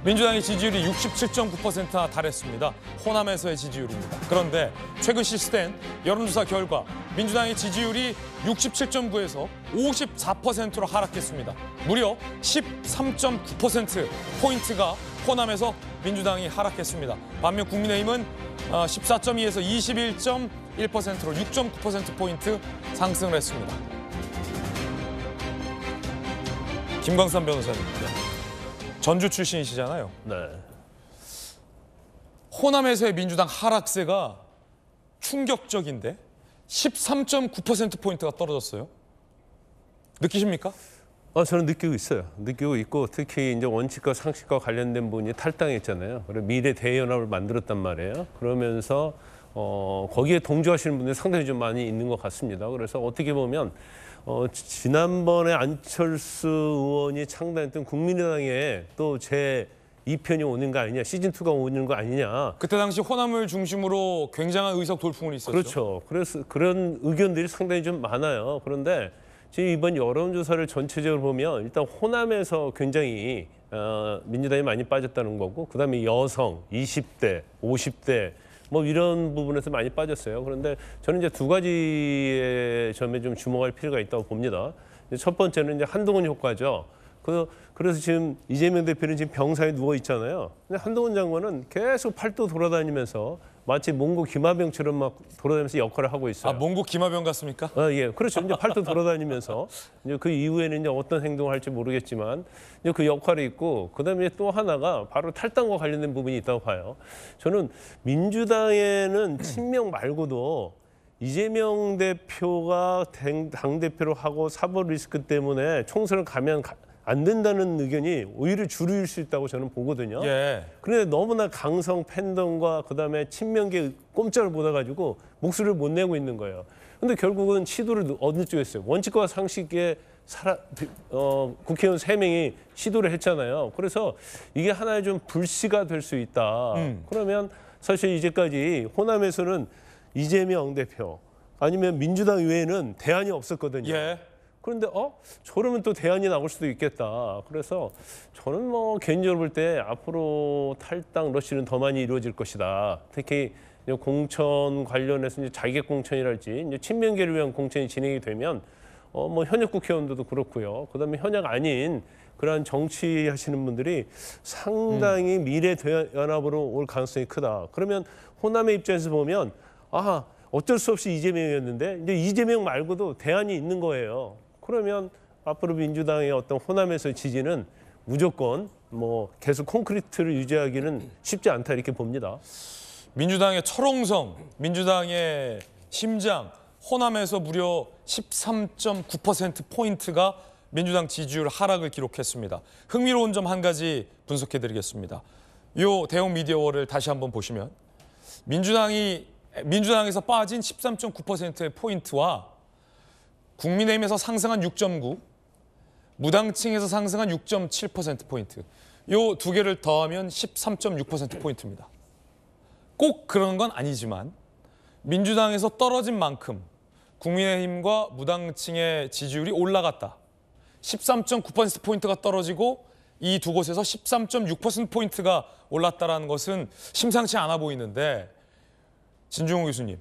민주당의 지지율이 67.9%나 달했습니다. 호남에서의 지지율입니다. 그런데 최근 실시된 여론조사 결과 민주당의 지지율이 67.9에서 54%로 하락했습니다. 무려 13.9%포인트가 호남에서 민주당이 하락했습니다. 반면 국민의힘은 14.2에서 21.1%로 6.9%포인트 상승을 했습니다. 김광삼 변호사님, 전주 출신이시잖아요. 네. 호남에서의 민주당 하락세가 충격적인데 13.9%포인트가 떨어졌어요. 느끼십니까? 저는 느끼고 있어요. 느끼고 있고 특히 이제 원칙과 상식과 관련된 분이 탈당했잖아요. 그리고 미래 대연합을 만들었단 말이에요. 그러면서 거기에 동조하시는 분들이 상당히 좀 많이 있는 것 같습니다. 그래서 어떻게 보면 지난번에 안철수 의원이 창당했던 국민의당에 또 제 2편이 오는 거 아니냐, 시즌2가 오는 거 아니냐. 그때 당시 호남을 중심으로 굉장한 의석 돌풍이 있었죠. 그렇죠. 그래서 그런 의견들이 상당히 좀 많아요. 그런데 지금 이번 여론조사를 전체적으로 보면 일단 호남에서 굉장히 민주당이 많이 빠졌다는 거고, 그다음에 여성, 20대, 50대 뭐 이런 부분에서 많이 빠졌어요. 그런데 저는 이제 두 가지의 점에 좀 주목할 필요가 있다고 봅니다. 첫 번째는 이제 한동훈 효과죠. 그래서 지금 이재명 대표는 지금 병사에 누워 있잖아요. 근데 한동훈 장관은 계속 팔도 돌아다니면서 마치 몽고 김하병처럼 막 돌아다니면서 역할을 하고 있어요. 몽고 김하병 같습니까? 예, 그렇죠. 이제 팔도 돌아다니면서 이제 그 이후에는 이제 어떤 행동을 할지 모르겠지만 이제 그 역할이 있고, 그다음에 또 하나가 바로 탈당과 관련된 부분이 있다고 봐요. 저는 민주당에는 친명 말고도 이재명 대표가 당 대표로 하고 사법 리스크 때문에 총선을 가면 안 된다는 의견이 오히려 주류일 수 있다고 저는 보거든요. 예. 그런데 너무나 강성 팬덤과 그다음에 친명계 꼼짝을 못 해가지고 목소리를 못 내고 있는 거예요. 근데 결국은 시도를 어느 쪽에 했어요? 원칙과 상식에 국회의원 3명이 시도를 했잖아요. 그래서 이게 하나의 좀 불씨가 될 수 있다. 그러면 사실 이제까지 호남에서는 이재명 대표 아니면 민주당 외에는 대안이 없었거든요. 예. 그런데 저러면 또 대안이 나올 수도 있겠다. 그래서 저는 뭐 개인적으로 볼 때 앞으로 탈당 러시는 더 많이 이루어질 것이다. 특히 공천 관련해서 이제 자객 공천이랄지 이제 친명계를 위한 공천이 진행이 되면 뭐 현역 국회의원들도 그렇고요. 그다음에 현역 아닌 그러한 정치하시는 분들이 상당히 미래 연합으로 올 가능성이 크다. 그러면 호남의 입장에서 보면 어쩔 수 없이 이재명이었는데 이제 이재명 말고도 대안이 있는 거예요. 그러면 앞으로 민주당의 어떤 호남에서의 지지는 무조건 뭐 계속 콘크리트를 유지하기는 쉽지 않다 이렇게 봅니다. 민주당의 철옹성, 민주당의 심장, 호남에서 무려 13.9%포인트가 민주당 지지율 하락을 기록했습니다. 흥미로운 점 한 가지 분석해드리겠습니다. 이 대형 미디어월을 다시 한번 보시면 민주당에서 빠진 13.9%의 포인트와 국민의힘에서 상승한 6.9, 무당층에서 상승한 6.7%포인트. 이 두 개를 더하면 13.6%포인트입니다. 꼭 그런 건 아니지만 민주당에서 떨어진 만큼 국민의힘과 무당층의 지지율이 올라갔다. 13.9%포인트가 떨어지고 이 두 곳에서 13.6%포인트가 올랐다는 것은 심상치 않아 보이는데, 진중호 교수님,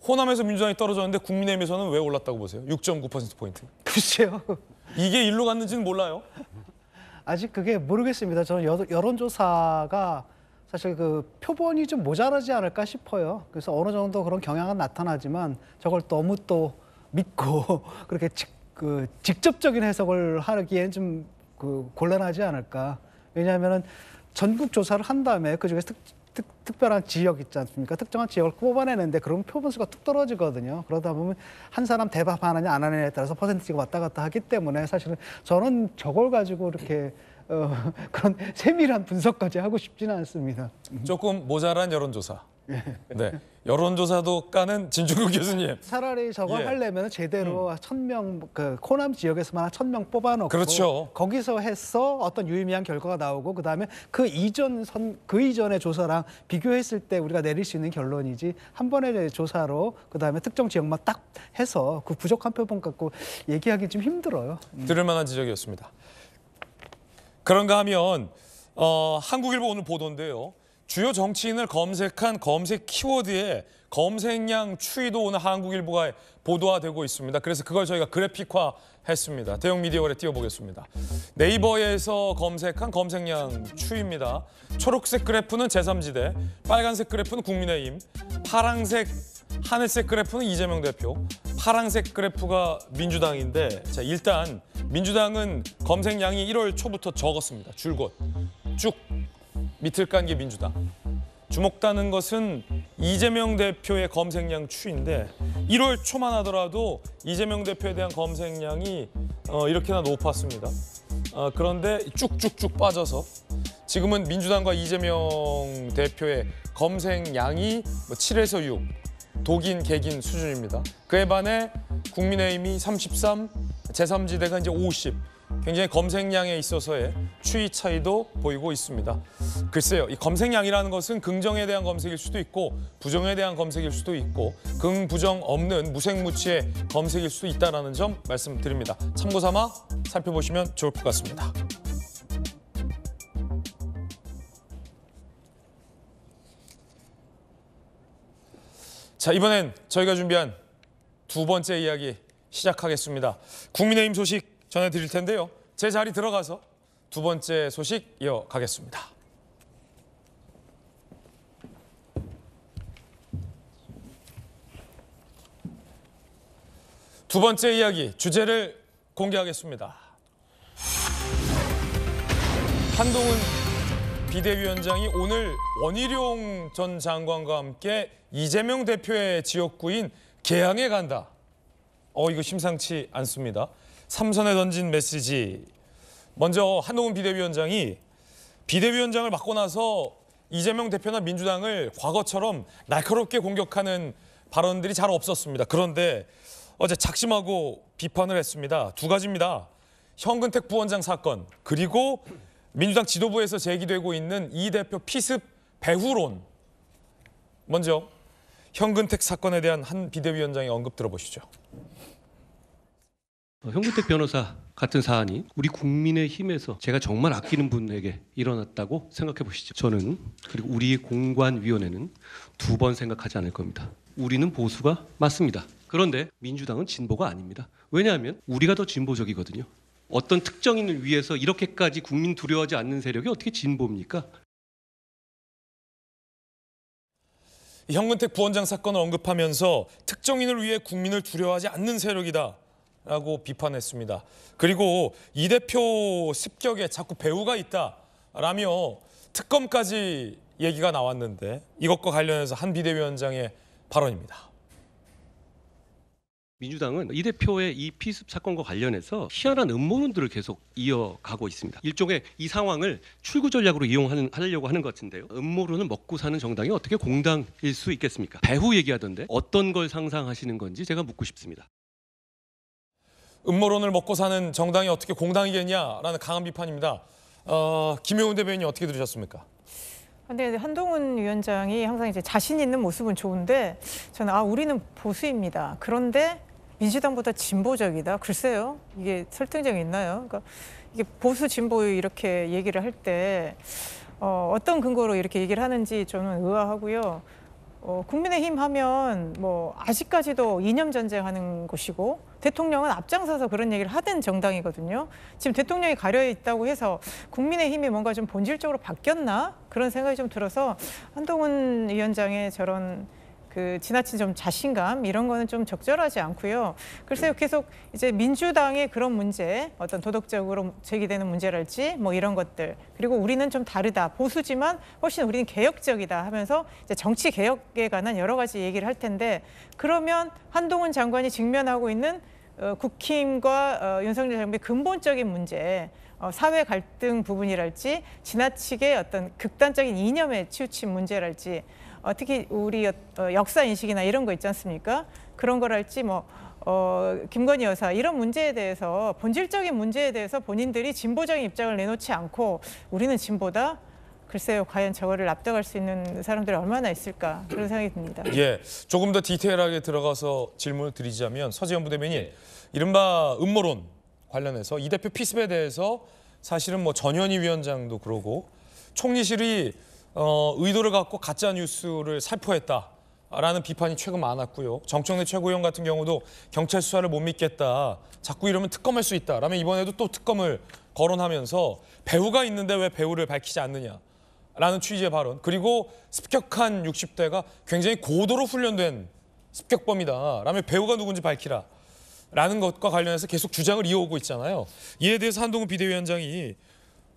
호남에서 민주당이 떨어졌는데 국민의힘에서는 왜 올랐다고 보세요? 6.9%포인트. 글쎄요. 이게 일로 갔는지는 몰라요. 아직 그게 모르겠습니다. 저는 여론조사가 사실 그 표본이 좀 모자라지 않을까 싶어요. 그래서 어느 정도 그런 경향은 나타나지만 저걸 너무 또 믿고 그렇게 직접적인 해석을 하기엔 좀 곤란하지 않을까. 왜냐하면은 전국 조사를 한 다음에 그중에서 특별한 지역 있지 않습니까? 특정한 지역을 뽑아내는데 그러면 표본수가 뚝 떨어지거든요. 그러다 보면 한 사람 대답하느냐 안 하느냐에 따라서 퍼센티지가 왔다 갔다 하기 때문에 사실은 저는 저걸 가지고 이렇게 그런 세밀한 분석까지 하고 싶지는 않습니다. 조금 모자란 여론조사. 네, 여론조사도 까는 진중국 교수님. 차라리 저걸 예. 하려면 제대로 1000명 호남 지역에서만 1000명 뽑아놓고 그렇죠. 거기서 해서 어떤 유의미한 결과가 나오고 그다음에 그 이전의 조사랑 비교했을 때 우리가 내릴 수 있는 결론이지 한 번의 조사로 그다음에 특정 지역만 딱 해서 그 부족한 표본 갖고 얘기하기 좀 힘들어요. 들을 만한 지적이었습니다. 그런가 하면 한국일보 오늘 보도인데요. 주요 정치인을 검색한 검색 키워드에 검색량 추이도 오늘 한국일보가 보도화되고 있습니다. 그래서 그걸 저희가 그래픽화했습니다. 대형 미디어월에 띄워보겠습니다. 네이버에서 검색한 검색량 추이입니다. 초록색 그래프는 제3지대, 빨간색 그래프는 국민의힘, 파란색, 하늘색 그래프는 이재명 대표, 파란색 그래프가 민주당인데, 자, 일단 민주당은 검색량이 1월 초부터 적었습니다. 줄곧 쭉 밑을 깐 게 민주당. 주목하는 것은 이재명 대표의 검색량 추이인데 1월 초만 하더라도 이재명 대표에 대한 검색량이 이렇게나 높았습니다. 그런데 쭉쭉쭉 빠져서 지금은 민주당과 이재명 대표의 검색량이 7에서 6, 독인, 개긴 수준입니다. 그에 반해 국민의힘이 33, 제3지대가 이제 50. 굉장히 검색량에 있어서의 추이 차이도 보이고 있습니다. 글쎄요, 이 검색량이라는 것은 긍정에 대한 검색일 수도 있고 부정에 대한 검색일 수도 있고 긍부정 없는 무색무취의 검색일 수도 있다는 점 말씀드립니다. 참고 삼아 살펴보시면 좋을 것 같습니다. 자, 이번엔 저희가 준비한 두 번째 이야기 시작하겠습니다. 국민의힘 소식 전해드릴 텐데요. 제 자리 들어가서 두 번째 소식 이어가겠습니다. 두 번째 이야기 주제를 공개하겠습니다. 한동훈 비대위원장이 오늘 원희룡 전 장관과 함께 이재명 대표의 지역구인 계양에 간다. 이거 심상치 않습니다. 삼선에 던진 메시지. 먼저 한동훈 비대위원장이 비대위원장을 맡고 나서 이재명 대표나 민주당을 과거처럼 날카롭게 공격하는 발언들이 잘 없었습니다. 그런데 어제 작심하고 비판을 했습니다. 두 가지입니다. 현근택 부원장 사건 그리고 민주당 지도부에서 제기되고 있는 이 대표 피습 배후론. 먼저 현근택 사건에 대한 한 비대위원장의 언급 들어보시죠. 현근택 변호사 같은 사안이 우리 국민의힘에서 제가 정말 아끼는 분에게 일어났다고 생각해 보시죠. 저는 그리고 우리 공관위원회는 두 번 생각하지 않을 겁니다. 우리는 보수가 맞습니다. 그런데 민주당은 진보가 아닙니다. 왜냐하면 우리가 더 진보적이거든요. 어떤 특정인을 위해서 이렇게까지 국민 두려워하지 않는 세력이 어떻게 진보입니까? 현근택 부원장 사건을 언급하면서 특정인을 위해 국민을 두려워하지 않는 세력이다 라고 비판했습니다. 그리고 이 대표 습격에 자꾸 배후가 있다라며 특검까지 얘기가 나왔는데 이것과 관련해서 한 비대위원장의 발언입니다. 민주당은 이 대표의 이 피습 사건과 관련해서 희한한 음모론들을 계속 이어가고 있습니다. 일종의 이 상황을 출구 전략으로 이용하려고 하는 것 같은데요. 음모론은 먹고 사는 정당이 어떻게 공당일 수 있겠습니까? 배후 얘기하던데 어떤 걸 상상하시는 건지 제가 묻고 싶습니다. 음모론을 먹고 사는 정당이 어떻게 공당이겠냐라는 강한 비판입니다. 김효은 대변인이 어떻게 들으셨습니까? 근데 한동훈 위원장이 항상 이제 자신 있는 모습은 좋은데 저는 우리는 보수입니다. 그런데 민주당보다 진보적이다. 글쎄요, 이게 설득력이 있나요? 그러니까 이게 보수 진보 이렇게 얘기를 할 때 어떤 근거로 이렇게 얘기를 하는지 저는 의아하고요. 국민의힘 하면 뭐 아직까지도 이념 전쟁하는 곳이고 대통령은 앞장서서 그런 얘기를 하던 정당이거든요. 지금 대통령이 가려 있다고 해서 국민의힘이 뭔가 좀 본질적으로 바뀌었나 그런 생각이 좀 들어서 한동훈 위원장의 저런 그 지나친 좀 자신감 이런 거는 좀 적절하지 않고요. 글쎄요, 계속 이제 민주당의 그런 문제, 어떤 도덕적으로 제기되는 문제랄지 뭐 이런 것들, 그리고 우리는 좀 다르다, 보수지만 훨씬 우리는 개혁적이다 하면서 이제 정치 개혁에 관한 여러 가지 얘기를 할 텐데, 그러면 한동훈 장관이 직면하고 있는 국힘과 윤석열 정부의 근본적인 문제, 사회 갈등 부분이랄지 지나치게 어떤 극단적인 이념에 치우친 문제랄지, 특히 우리 역사 인식이나 이런 거 있지 않습니까? 그런 거랄지 뭐 김건희 여사 이런 문제에 대해서, 본질적인 문제에 대해서 본인들이 진보적인 입장을 내놓지 않고 우리는 진보다, 글쎄요, 과연 저거를 납득할 수 있는 사람들이 얼마나 있을까, 그런 생각이 듭니다. 예, 조금 더 디테일하게 들어가서 질문을 드리자면, 서지현 부대변인, 이른바 음모론 관련해서 이 대표 피습에 대해서 사실은 뭐 전현희 위원장도 그러고 총리실이 의도를 갖고 가짜 뉴스를 살포했다라는 비판이 최근 많았고요. 정청래 최고위원 같은 경우도 경찰 수사를 못 믿겠다, 자꾸 이러면 특검할 수 있다 라면 이번에도 또 특검을 거론하면서 배후가 있는데 왜 배후를 밝히지 않느냐라는 취지의 발언, 그리고 습격한 60대가 굉장히 고도로 훈련된 습격범이다 라면 배후가 누군지 밝히라 라는 것과 관련해서 계속 주장을 이어오고 있잖아요. 이에 대해서 한동훈 비대위원장이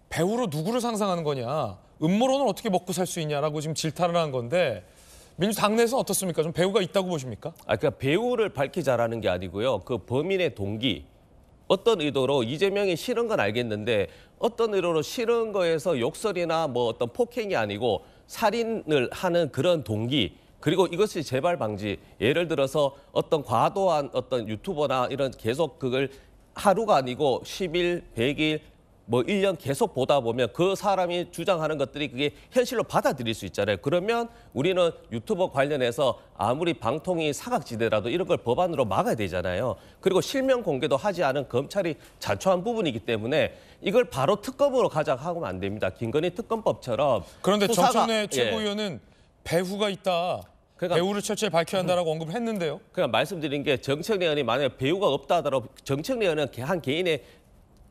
배후로 누구를 상상하는 거냐, 음모론을 어떻게 먹고 살 수 있냐라고 지금 질타를 한 건데, 민주당 내에서 어떻습니까? 좀 배후가 있다고 보십니까? 그러니까 배우를 밝히자라는 게 아니고요. 그 범인의 동기, 어떤 의도로 이재명이 싫은 건 알겠는데 어떤 의도로 싫은 거에서 욕설이나 뭐 어떤 폭행이 아니고 살인을 하는 그런 동기, 그리고 이것이 재발 방지. 예를 들어서 어떤 과도한 어떤 유튜버나 이런 계속 그걸 하루가 아니고 10일, 100일, 뭐 1년 계속 보다 보면 그 사람이 주장하는 것들이 그게 현실로 받아들일 수 있잖아요. 그러면 우리는 유튜버 관련해서 아무리 방통위 사각지대라도 이런 걸 법안으로 막아야 되잖아요. 그리고 실명 공개도 하지 않은 검찰이 자초한 부분이기 때문에 이걸 바로 특검으로 가져가면 안 됩니다. 김건희 특검법처럼. 그런데 수사가- 정청래 예. 최고위원은 배후가 있다. 그러니까- 배후를 철저히 밝혀야 한다라고 언급을 했는데요. 그냥 말씀드린 게 정청래 의원이 만약에 배우가 없다 하더라도 정청래 의원은 한 개인의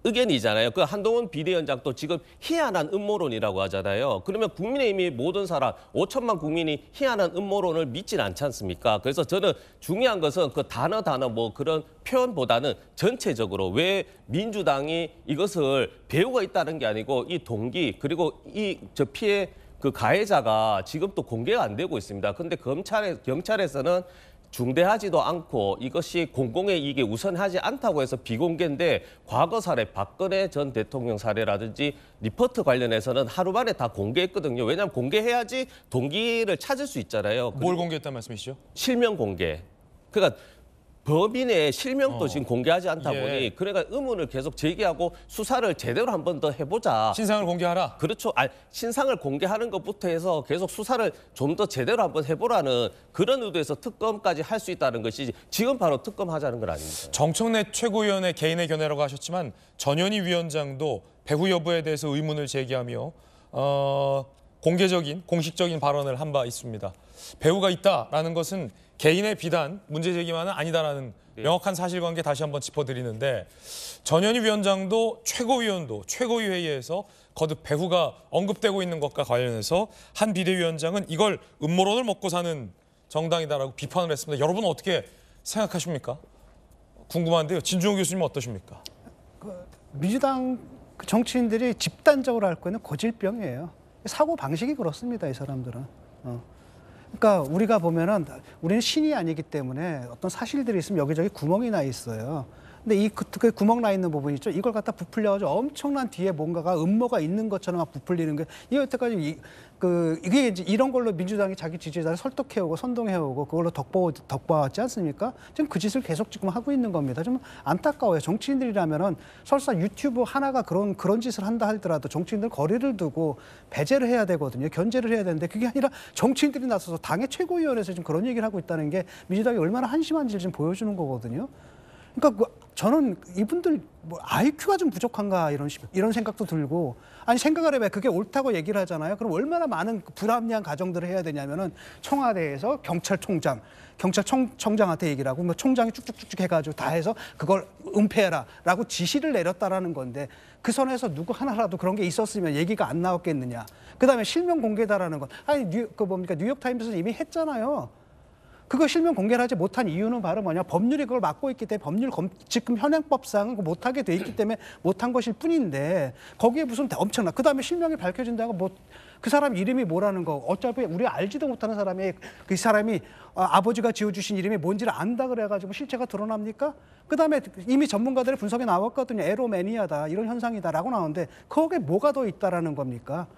의견이잖아요. 그 한동훈 비대위원장도 지금 희한한 음모론이라고 하잖아요. 그러면 국민의힘이 모든 사람 5천만 국민이 희한한 음모론을 믿진 않지 않습니까? 그래서 저는 중요한 것은 그 단어 뭐 그런 표현보다는 전체적으로 왜 민주당이 이것을 배우가 있다는 게 아니고 이 동기 그리고 이 저 피해 그 가해자가 지금 또 공개가 안 되고 있습니다. 그런데 경찰에서는 중대하지도 않고 이것이 공공의 이익에 우선하지 않다고 해서 비공개인데 과거 사례 박근혜 전 대통령 사례라든지 리포트 관련해서는 하루 만에 다 공개했거든요. 왜냐하면 공개해야지 동기를 찾을 수 있잖아요. 뭘 공개했단 말씀이시죠? 실명 공개. 그러니까 범인의 실명도 지금 공개하지 않다 예. 보니 그러니까 의문을 계속 제기하고 수사를 제대로 한 번 더 해보자. 신상을 공개하라. 그렇죠. 신상을 공개하는 것부터 해서 계속 수사를 좀 더 제대로 한번 해보라는 그런 의도에서 특검까지 할 수 있다는 것이지 지금 바로 특검하자는 건 아닙니다. 정청래 최고위원의 개인의 견해라고 하셨지만 전현희 위원장도 배후 여부에 대해서 의문을 제기하며 공개적인 공식적인 발언을 한 바 있습니다. 배후가 있다라는 것은 개인의 비단, 문제 제기만은 아니다라는 명확한 사실관계 다시 한번 짚어드리는데 전현희 위원장도 최고위원도 최고위 회의에서 거듭 배후가 언급되고 있는 것과 관련해서 한 비대위원장은 이걸 음모론을 먹고 사는 정당이다라고 비판을 했습니다. 여러분은 어떻게 생각하십니까? 궁금한데요. 진중호 교수님은 어떠십니까? 민주당 그 정치인들이 집단적으로 앓고 있는 고질병이에요. 사고 방식이 그렇습니다, 이 사람들은. 그러니까 우리가 보면은 우리는 신이 아니기 때문에 어떤 사실들이 있으면 여기저기 구멍이 나 있어요. 근데 그 구멍 나 있는 부분 있죠. 이걸 갖다 부풀려가지고 엄청난 뒤에 뭔가가 음모가 있는 것처럼 막 부풀리는 게 이게 여태까지 이게 이제 이런 걸로 민주당이 자기 지지자를 설득해오고 선동해오고 그걸로 덕보았지 않습니까? 지금 그 짓을 계속 지금 하고 있는 겁니다. 좀 안타까워요. 정치인들이라면은 설사 유튜브 하나가 그런 짓을 한다 하더라도 정치인들 거리를 두고 배제를 해야 되거든요. 견제를 해야 되는데 그게 아니라 정치인들이 나서서 당의 최고위원회에서 지금 그런 얘기를 하고 있다는 게 민주당이 얼마나 한심한지를 지금 보여주는 거거든요. 그러니까 저는 이분들 뭐 IQ가 좀 부족한가 이런 생각도 들고 아니 생각을 해봐요. 그게 옳다고 얘기를 하잖아요. 그럼 얼마나 많은 불합리한 가정들을 해야 되냐면은 청와대에서 경찰청장한테 얘기를 하고 뭐 총장이 쭉쭉쭉쭉 해가지고 다 해서 그걸 은폐해라라고 지시를 내렸다라는 건데 그 선에서 누구 하나라도 그런 게 있었으면 얘기가 안 나왔겠느냐. 그다음에 실명 공개다라는 건 아니 뉴욕 타임스에서 이미 했잖아요. 그거 실명 공개를 하지 못한 이유는 바로 뭐냐. 법률이 그걸 막고 있기 때문에 지금 현행법상은 못하게 돼 있기 때문에 못한 것일 뿐인데 거기에 무슨 엄청나. 그다음에 실명이 밝혀진다고 뭐 그 사람 이름이 뭐라는 거 어차피 우리 알지도 못하는 사람이 그 사람이 아버지가 지어주신 이름이 뭔지를 안다 그래가지고 실체가 드러납니까? 그다음에 이미 전문가들의 분석이 나왔거든요. 에로매니아다 이런 현상이다라고 나오는데 거기에 뭐가 더 있다라는 겁니까?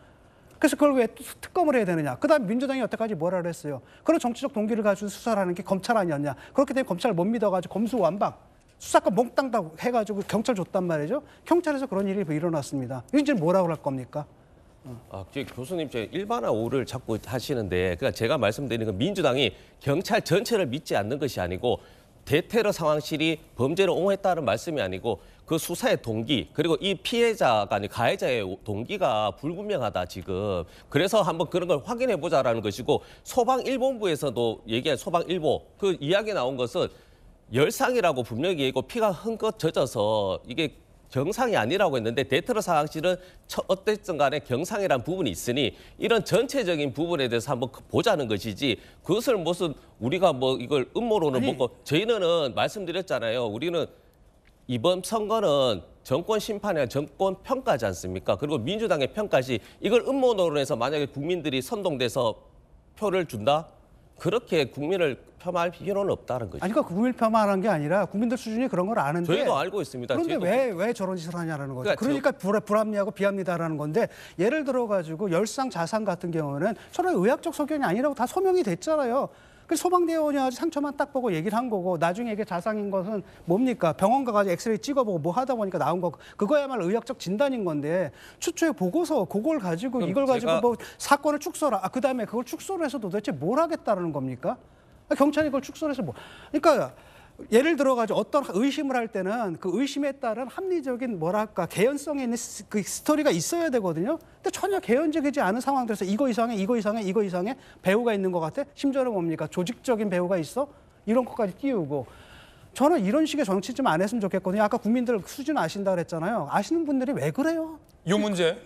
그래서 그걸 왜 특검을 해야 되느냐. 그다음에 민주당이 여태까지 뭐라 그랬어요. 그런 정치적 동기를 가지고 수사를 하는 게 검찰 아니었냐. 그렇기 때문에 검찰을 못 믿어가지고 검수완박. 수사권 몽땅 다 해가지고 경찰 줬단 말이죠. 경찰에서 그런 일이 일어났습니다. 이제 뭐라고 할 겁니까? 교수님 제 일반화 오를 자꾸 하시는데 그러니까 제가 말씀드리는 건 민주당이 경찰 전체를 믿지 않는 것이 아니고 대테러 상황실이 범죄를 옹호했다는 말씀이 아니고 그 수사의 동기 그리고 이 피해자가 아니 가해자의 동기가 불분명하다 지금. 그래서 한번 그런 걸 확인해 보자라는 것이고 소방일본부에서도 얘기한 소방일보 그 이야기 나온 것은 열상이라고 분명히 얘기하고 피가 흥껏 젖어서 이게 경상이 아니라고 했는데 대테러 상황실은 어쨌든 간에 경상이라는 부분이 있으니 이런 전체적인 부분에 대해서 한번 보자는 것이지 그것을 무슨 우리가 뭐 이걸 음모론을 먹고 저희는 말씀드렸잖아요. 우리는 이번 선거는 정권 심판이 아니라 정권 평가지 않습니까? 그리고 민주당의 평가시 이걸 음모론에서 만약에 국민들이 선동돼서 표를 준다? 그렇게 국민을 폄하할 필요는 없다는 거죠. 아니 그러니까 국민 폄하하는 게 아니라 국민들 수준이 그런 걸 아는데 저희도 알고 있습니다. 그런데 저희도. 왜 저런 짓을 하냐라는 거죠. 그러니까 그러니까 불합리하고 비합리다라는 건데 예를 들어 가지고 열상 자산 같은 경우는 저는 의학적 소견이 아니라고 다 소명이 됐잖아요. 그 소방대원이 아주 상처만 딱 보고 얘기를 한 거고 나중에 이게 자상인 것은 뭡니까? 병원 가가지고 엑스레이 찍어보고 뭐 하다 보니까 나온 거 그거야말로 의학적 진단인 건데 추초의 보고서 그걸 가지고 이걸 가지고 제가... 뭐 사건을 축소라 그다음에 그걸 축소를 해서 도대체 뭘 하겠다는 겁니까? 경찰이 그걸 축소를 해서 뭐 그러니까 예를 들어가지고 어떤 의심을 할 때는 그 의심에 따른 합리적인 뭐랄까 개연성에 있는 그 스토리가 있어야 되거든요. 근데 전혀 개연적이지 않은 상황들에서 이거 이상해 배우가 있는 것 같아. 심지어는 뭡니까 조직적인 배우가 있어 이런 것까지 띄우고 저는 이런 식의 정치 좀 안 했으면 좋겠거든요. 아까 국민들 수준 아신다 그랬잖아요. 아시는 분들이 왜 그래요? 이 문제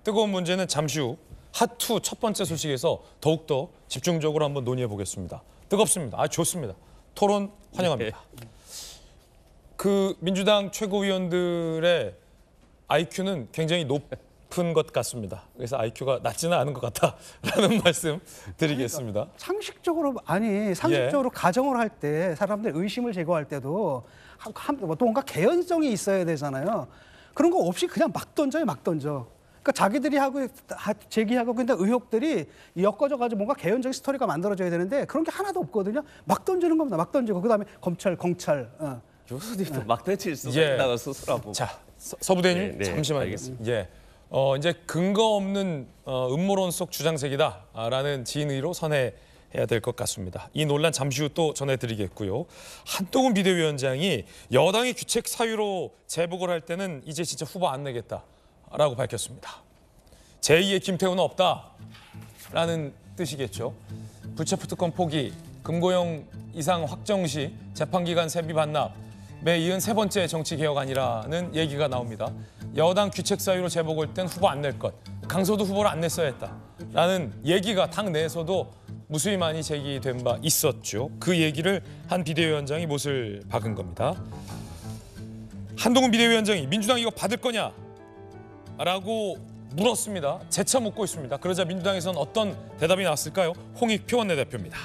뜨거운 문제는 잠시 후 핫2 첫 번째 소식에서 더욱더 집중적으로 한번 논의해 보겠습니다. 뜨겁습니다. 좋습니다. 토론 환영합니다. 그 민주당 최고위원들의 IQ는 굉장히 높은 것 같습니다. 그래서 IQ가 낮지는 않은 것 같다라는 말씀 드리겠습니다. 그러니까 상식적으로 가정을 할 때 사람들 의심을 제거할 때도 뭔가 개연성이 있어야 되잖아요. 그런 거 없이 그냥 막 던져요, 막 던져. 그러니까 자기들이 제기하고 근데 의혹들이 엮어져가지고 뭔가 개연적인 스토리가 만들어져야 되는데 그런 게 하나도 없거든요. 막 던지는 겁니다. 막 던지고 그다음에 검찰. 교수님도 막 던질 수가 있다고 스스로 한번. 자, 서부대님 잠시만요. 알겠습니다. 이제 근거 없는 음모론 속 주장색이다라는 진의로 선회해야 될 것 같습니다. 이 논란 잠시 후 또 전해드리겠고요. 한동훈 비대위원장이 여당이 규책 사유로 제복을 할 때는 이제 진짜 후보 안 내겠다라고 밝혔습니다. 제2의 김태우는 없다라는 뜻이겠죠. 불체포 특권 포기, 금고형 이상 확정 시 재판기간 세비 반납에 이은 세 번째 정치개혁안이라는 얘기가 나옵니다. 여당 규책 사유로 제복을 땐 후보 안 낼 것, 강서도 후보를 안 냈어야 했다라는 얘기가 당 내에서도 무수히 많이 제기된 바 있었죠. 그 얘기를 한 비대위원장이 못을 박은 겁니다. 한동훈 비대위원장이 민주당 이거 받을 거냐? 라고 물었습니다. 재차 묻고 있습니다. 그러자 민주당에서는 어떤 대답이 나왔을까요? 홍익표 원내대표입니다.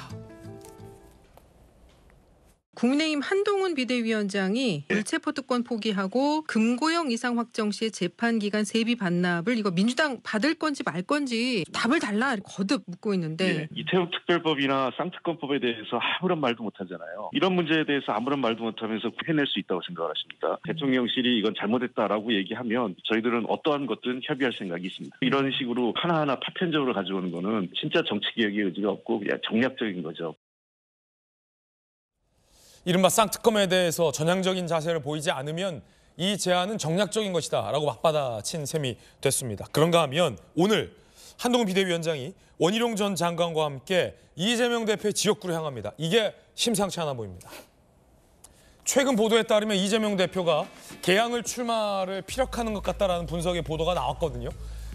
국민의힘 한동훈 비대위원장이 불체포 특권 포기하고 금고형 이상 확정 시에 재판 기간 세비 반납을 이거 민주당 받을 건지 말 건지 답을 달라 거듭 묻고 있는데 이태원 특별법이나 쌍특검법에 대해서 아무런 말도 못하잖아요. 이런 문제에 대해서 아무런 말도 못하면서 해낼 수 있다고 생각을 하십니까? 대통령실이 이건 잘못했다라고 얘기하면 저희들은 어떠한 것든 협의할 생각이 있습니다. 이런 식으로 하나하나 파편적으로 가져오는 거는 진짜 정치개혁의 의지가 없고 그냥 정략적인 거죠. 이른바 쌍특검에 대해서 전향적인 자세를 보이지 않으면 이 제안은 정략적인 것이다 라고 맞받아친 셈이 됐습니다. 그런가 하면 오늘 한동훈 비대위원장이 원희룡 전 장관과 함께 이재명 대표의 지역구를 향합니다. 이게 심상치 않아 보입니다. 최근 보도에 따르면 이재명 대표가 개항을 출마를 피력하는 것 같다라는 분석의 보도가 나왔거든요.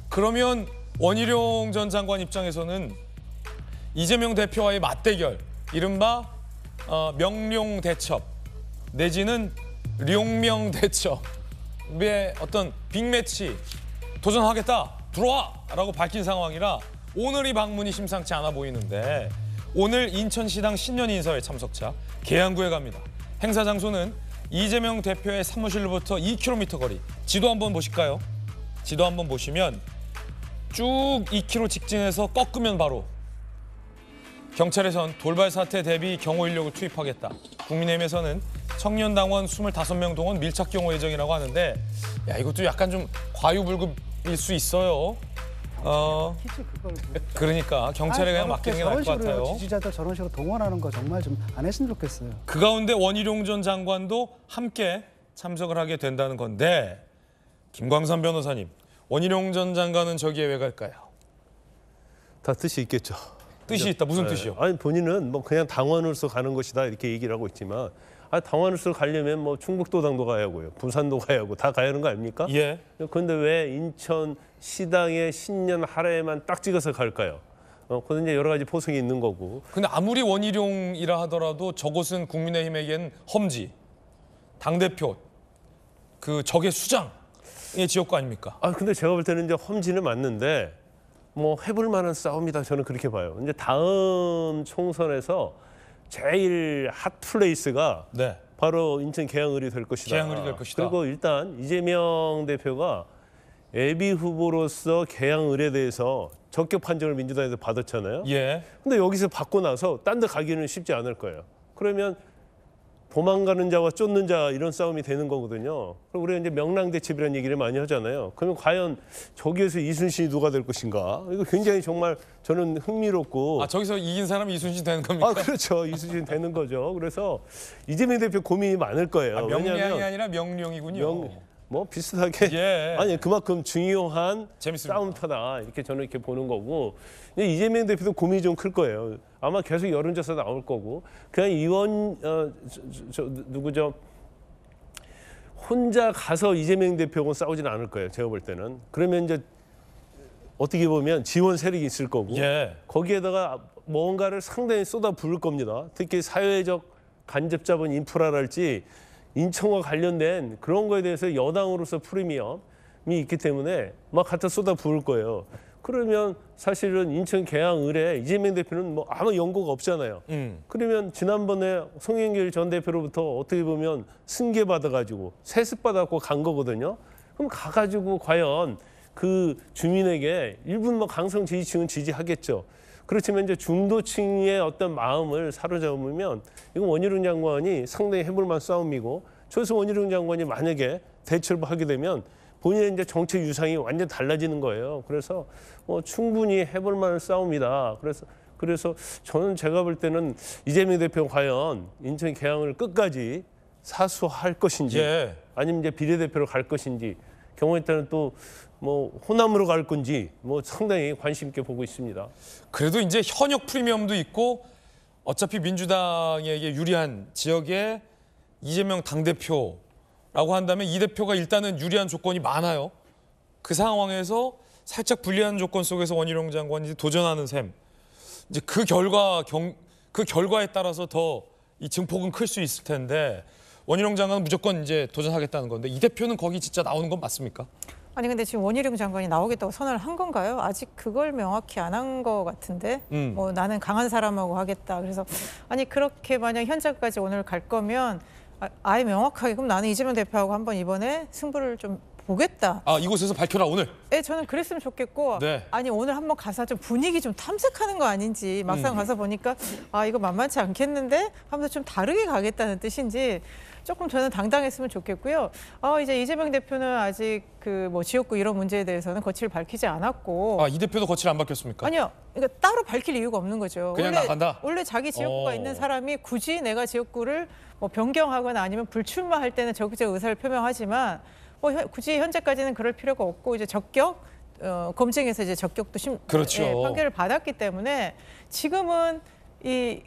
그러면 원희룡 전 장관 입장에서는 이재명 대표와의 맞대결, 이른바 명룡 대첩 내지는 룡명 대첩의 어떤 빅매치 도전하겠다 들어와라고 밝힌 상황이라 오늘 이 방문이 심상치 않아 보이는데 오늘 인천시당 신년 인사회 참석차 계양구에 갑니다. 행사 장소는 이재명 대표의 사무실로부터 2km 거리. 지도 한번 보실까요? 지도 한번 보시면 쭉 2km 직진해서 꺾으면 바로 경찰에선 돌발 사태 대비 경호 인력을 투입하겠다. 국민의힘에서는 청년당원 25명 동원 밀착 경호 예정이라고 하는데 이것도 약간 좀 과유불급일 수 있어요. 그러니까 경찰에 그냥 맡기는 게 나을 것 같아요. 지지자들 저런 식으로 동원하는 거 정말 좀 안 했으면 좋겠어요. 그 가운데 원희룡 전 장관도 함께 참석을 하게 된다는 건데 김광삼 변호사님, 원희룡 전 장관은 저기에 왜 갈까요? 다 뜻이 있겠죠. 뜻이 있다. 무슨 뜻이요? 아니 본인은 뭐 그냥 당원으로서 가는 것이다 이렇게 얘기를 하고 있지만 당원으로서 가려면 뭐 충북도당도 가야 하고요, 부산도 가야 하고 다 가야 하는 거 아닙니까? 예. 그런데 왜 인천 시당의 신년 할애에만 딱 찍어서 갈까요? 그건 이제 여러 가지 포석이 있는 거고. 근데 아무리 원희룡이라 하더라도 저곳은 국민의힘에겐 험지, 당대표, 그 적의 수장의 지역구 아닙니까? 근데 제가 볼 때는 이제 험지는 맞는데 뭐 해볼 만한 싸움이다 저는 그렇게 봐요. 이제 다음 총선에서 제일 핫 플레이스가 네. 바로 인천 계양을이 될 것이다. 계양을이 될 것이다. 그리고 일단 이재명 대표가 예비 후보로서 계양을에 대해서 적격 판정을 민주당에서 받았잖아요. 예. 근데 여기서 받고 나서 딴 데 가기는 쉽지 않을 거예요. 그러면 도망가는 자와 쫓는 자 이런 싸움이 되는 거거든요. 그리고 우리가 이제 명랑대첩이라는 얘기를 많이 하잖아요. 그러면 과연 저기에서 이순신이 누가 될 것인가? 이거 굉장히 정말 저는 흥미롭고. 아 저기서 이긴 사람이 이순신 되는 겁니까? 아 그렇죠. 이순신 되는 거죠. 그래서 이재명 대표 고민이 많을 거예요. 아, 명량이 왜냐하면 아니라 명령이군요. 뭐 비슷하게 예. 아니 그만큼 중요한 재밌습니다. 싸움터다 이렇게 저는 이렇게 보는 거고 이재명 대표도 고민이 좀 클 거예요. 아마 계속 여론조사 나올 거고 그냥 누구죠 혼자 가서 이재명 대표하고 싸우지는 않을 거예요. 제가 볼 때는 그러면 이제 어떻게 보면 지원 세력이 있을 거고 예. 거기에다가 뭔가를 상당히 쏟아 부을 겁니다. 특히 사회적 간접 자본 인프라랄지 인천과 관련된 그런 거에 대해서 여당으로서 프리미엄이 있기 때문에 막 갖다 쏟아 부을 거예요. 그러면 사실은 인천 계양을에 이재명 대표는 뭐 아무 연고가 없잖아요. 그러면 지난번에 송영길 전 대표로부터 어떻게 보면 승계 받아가지고 세습 받아갖고 간 거거든요. 그럼 가가지고 과연 그 주민에게 일부 뭐 강성 지지층은 지지하겠죠. 그렇지만 이제 중도층의 어떤 마음을 사로잡으면 이건 원희룡 장관이 상당히 해볼 만한 싸움이고 저기서 원희룡 장관이 만약에 대처를 하게 되면 본인의 이제 정책 유상이 완전 달라지는 거예요. 그래서 뭐 충분히 해볼 만한 싸움이다. 그래서 저는 제가 볼 때는 이재명 대표가 과연 인천 계양을 끝까지 사수할 것인지 예. 아니면 이제 비례대표로 갈 것인지 경우에 따른 또 뭐 호남으로 갈 건지 뭐 상당히 관심 있게 보고 있습니다. 그래도 이제 현역 프리미엄도 있고 어차피 민주당에게 유리한 지역에 이재명 당대표라고 한다면 이 대표가 일단은 유리한 조건이 많아요. 그 상황에서 살짝 불리한 조건 속에서 원희룡 장관이 도전하는 셈. 이제 그 결과에 따라서 더 이 증폭은 클 수 있을 텐데 원희룡 장관은 무조건 이제 도전하겠다는 건데 이 대표는 거기 진짜 나오는 건 맞습니까? 아니 근데 지금 원희룡 장관이 나오겠다고 선언을 한 건가요? 아직 그걸 명확히 안 한 거 같은데 뭐 나는 강한 사람하고 하겠다. 그래서 아니 그렇게 만약 현장까지 오늘 갈 거면 아예 명확하게 그럼 나는 이재명 대표하고 한번 이번에 승부를 좀 보겠다. 아 이곳에서 밝혀라 오늘. 네, 저는 그랬으면 좋겠고 네. 아니 오늘 한번 가서 좀 분위기 좀 탐색하는 거 아닌지 막상 가서 보니까 아 이거 만만치 않겠는데 하면서 좀 다르게 가겠다는 뜻인지 조금 저는 당당했으면 좋겠고요. 이제 이재명 대표는 아직 그 뭐 지역구 이런 문제에 대해서는 거취를 밝히지 않았고. 아 이 대표도 거취를 안 밝혔습니까? 아니요. 그러니까 따로 밝힐 이유가 없는 거죠. 그냥 나간다? 원래 자기 지역구가 있는 사람이 굳이 내가 지역구를 뭐 변경하거나 아니면 불출마할 때는 적극적 의사를 표명하지만 뭐 굳이 현재까지는 그럴 필요가 없고 이제 적격 검증에서 이제 적격도 그렇죠. 판결을 받았기 때문에 지금은 이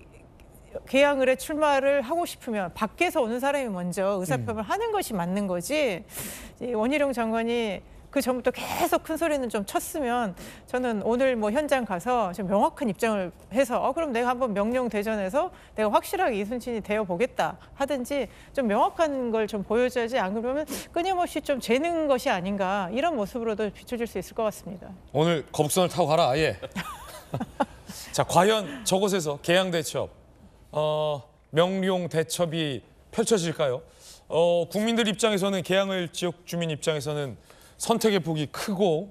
계양을에 출마를 하고 싶으면 밖에서 오는 사람이 먼저 의사표명을 하는 것이 맞는 거지. 원희룡 장관이 그 전부터 계속 큰 소리는 좀 쳤으면 저는 오늘 뭐 현장 가서 좀 명확한 입장을 해서 그럼 내가 한번 명령 대전에서 내가 확실하게 이순신이 되어 보겠다 하든지 좀 명확한 걸 좀 보여줘야지 안 그러면 끊임없이 좀 재는 것이 아닌가 이런 모습으로도 비춰질 수 있을 것 같습니다. 오늘 거북선을 타고 가라 아예. 자 과연 저곳에서 계양 대첩, 명룡 대첩이 펼쳐질까요? 국민들 입장에서는 계양을 지역 주민 입장에서는 선택의 폭이 크고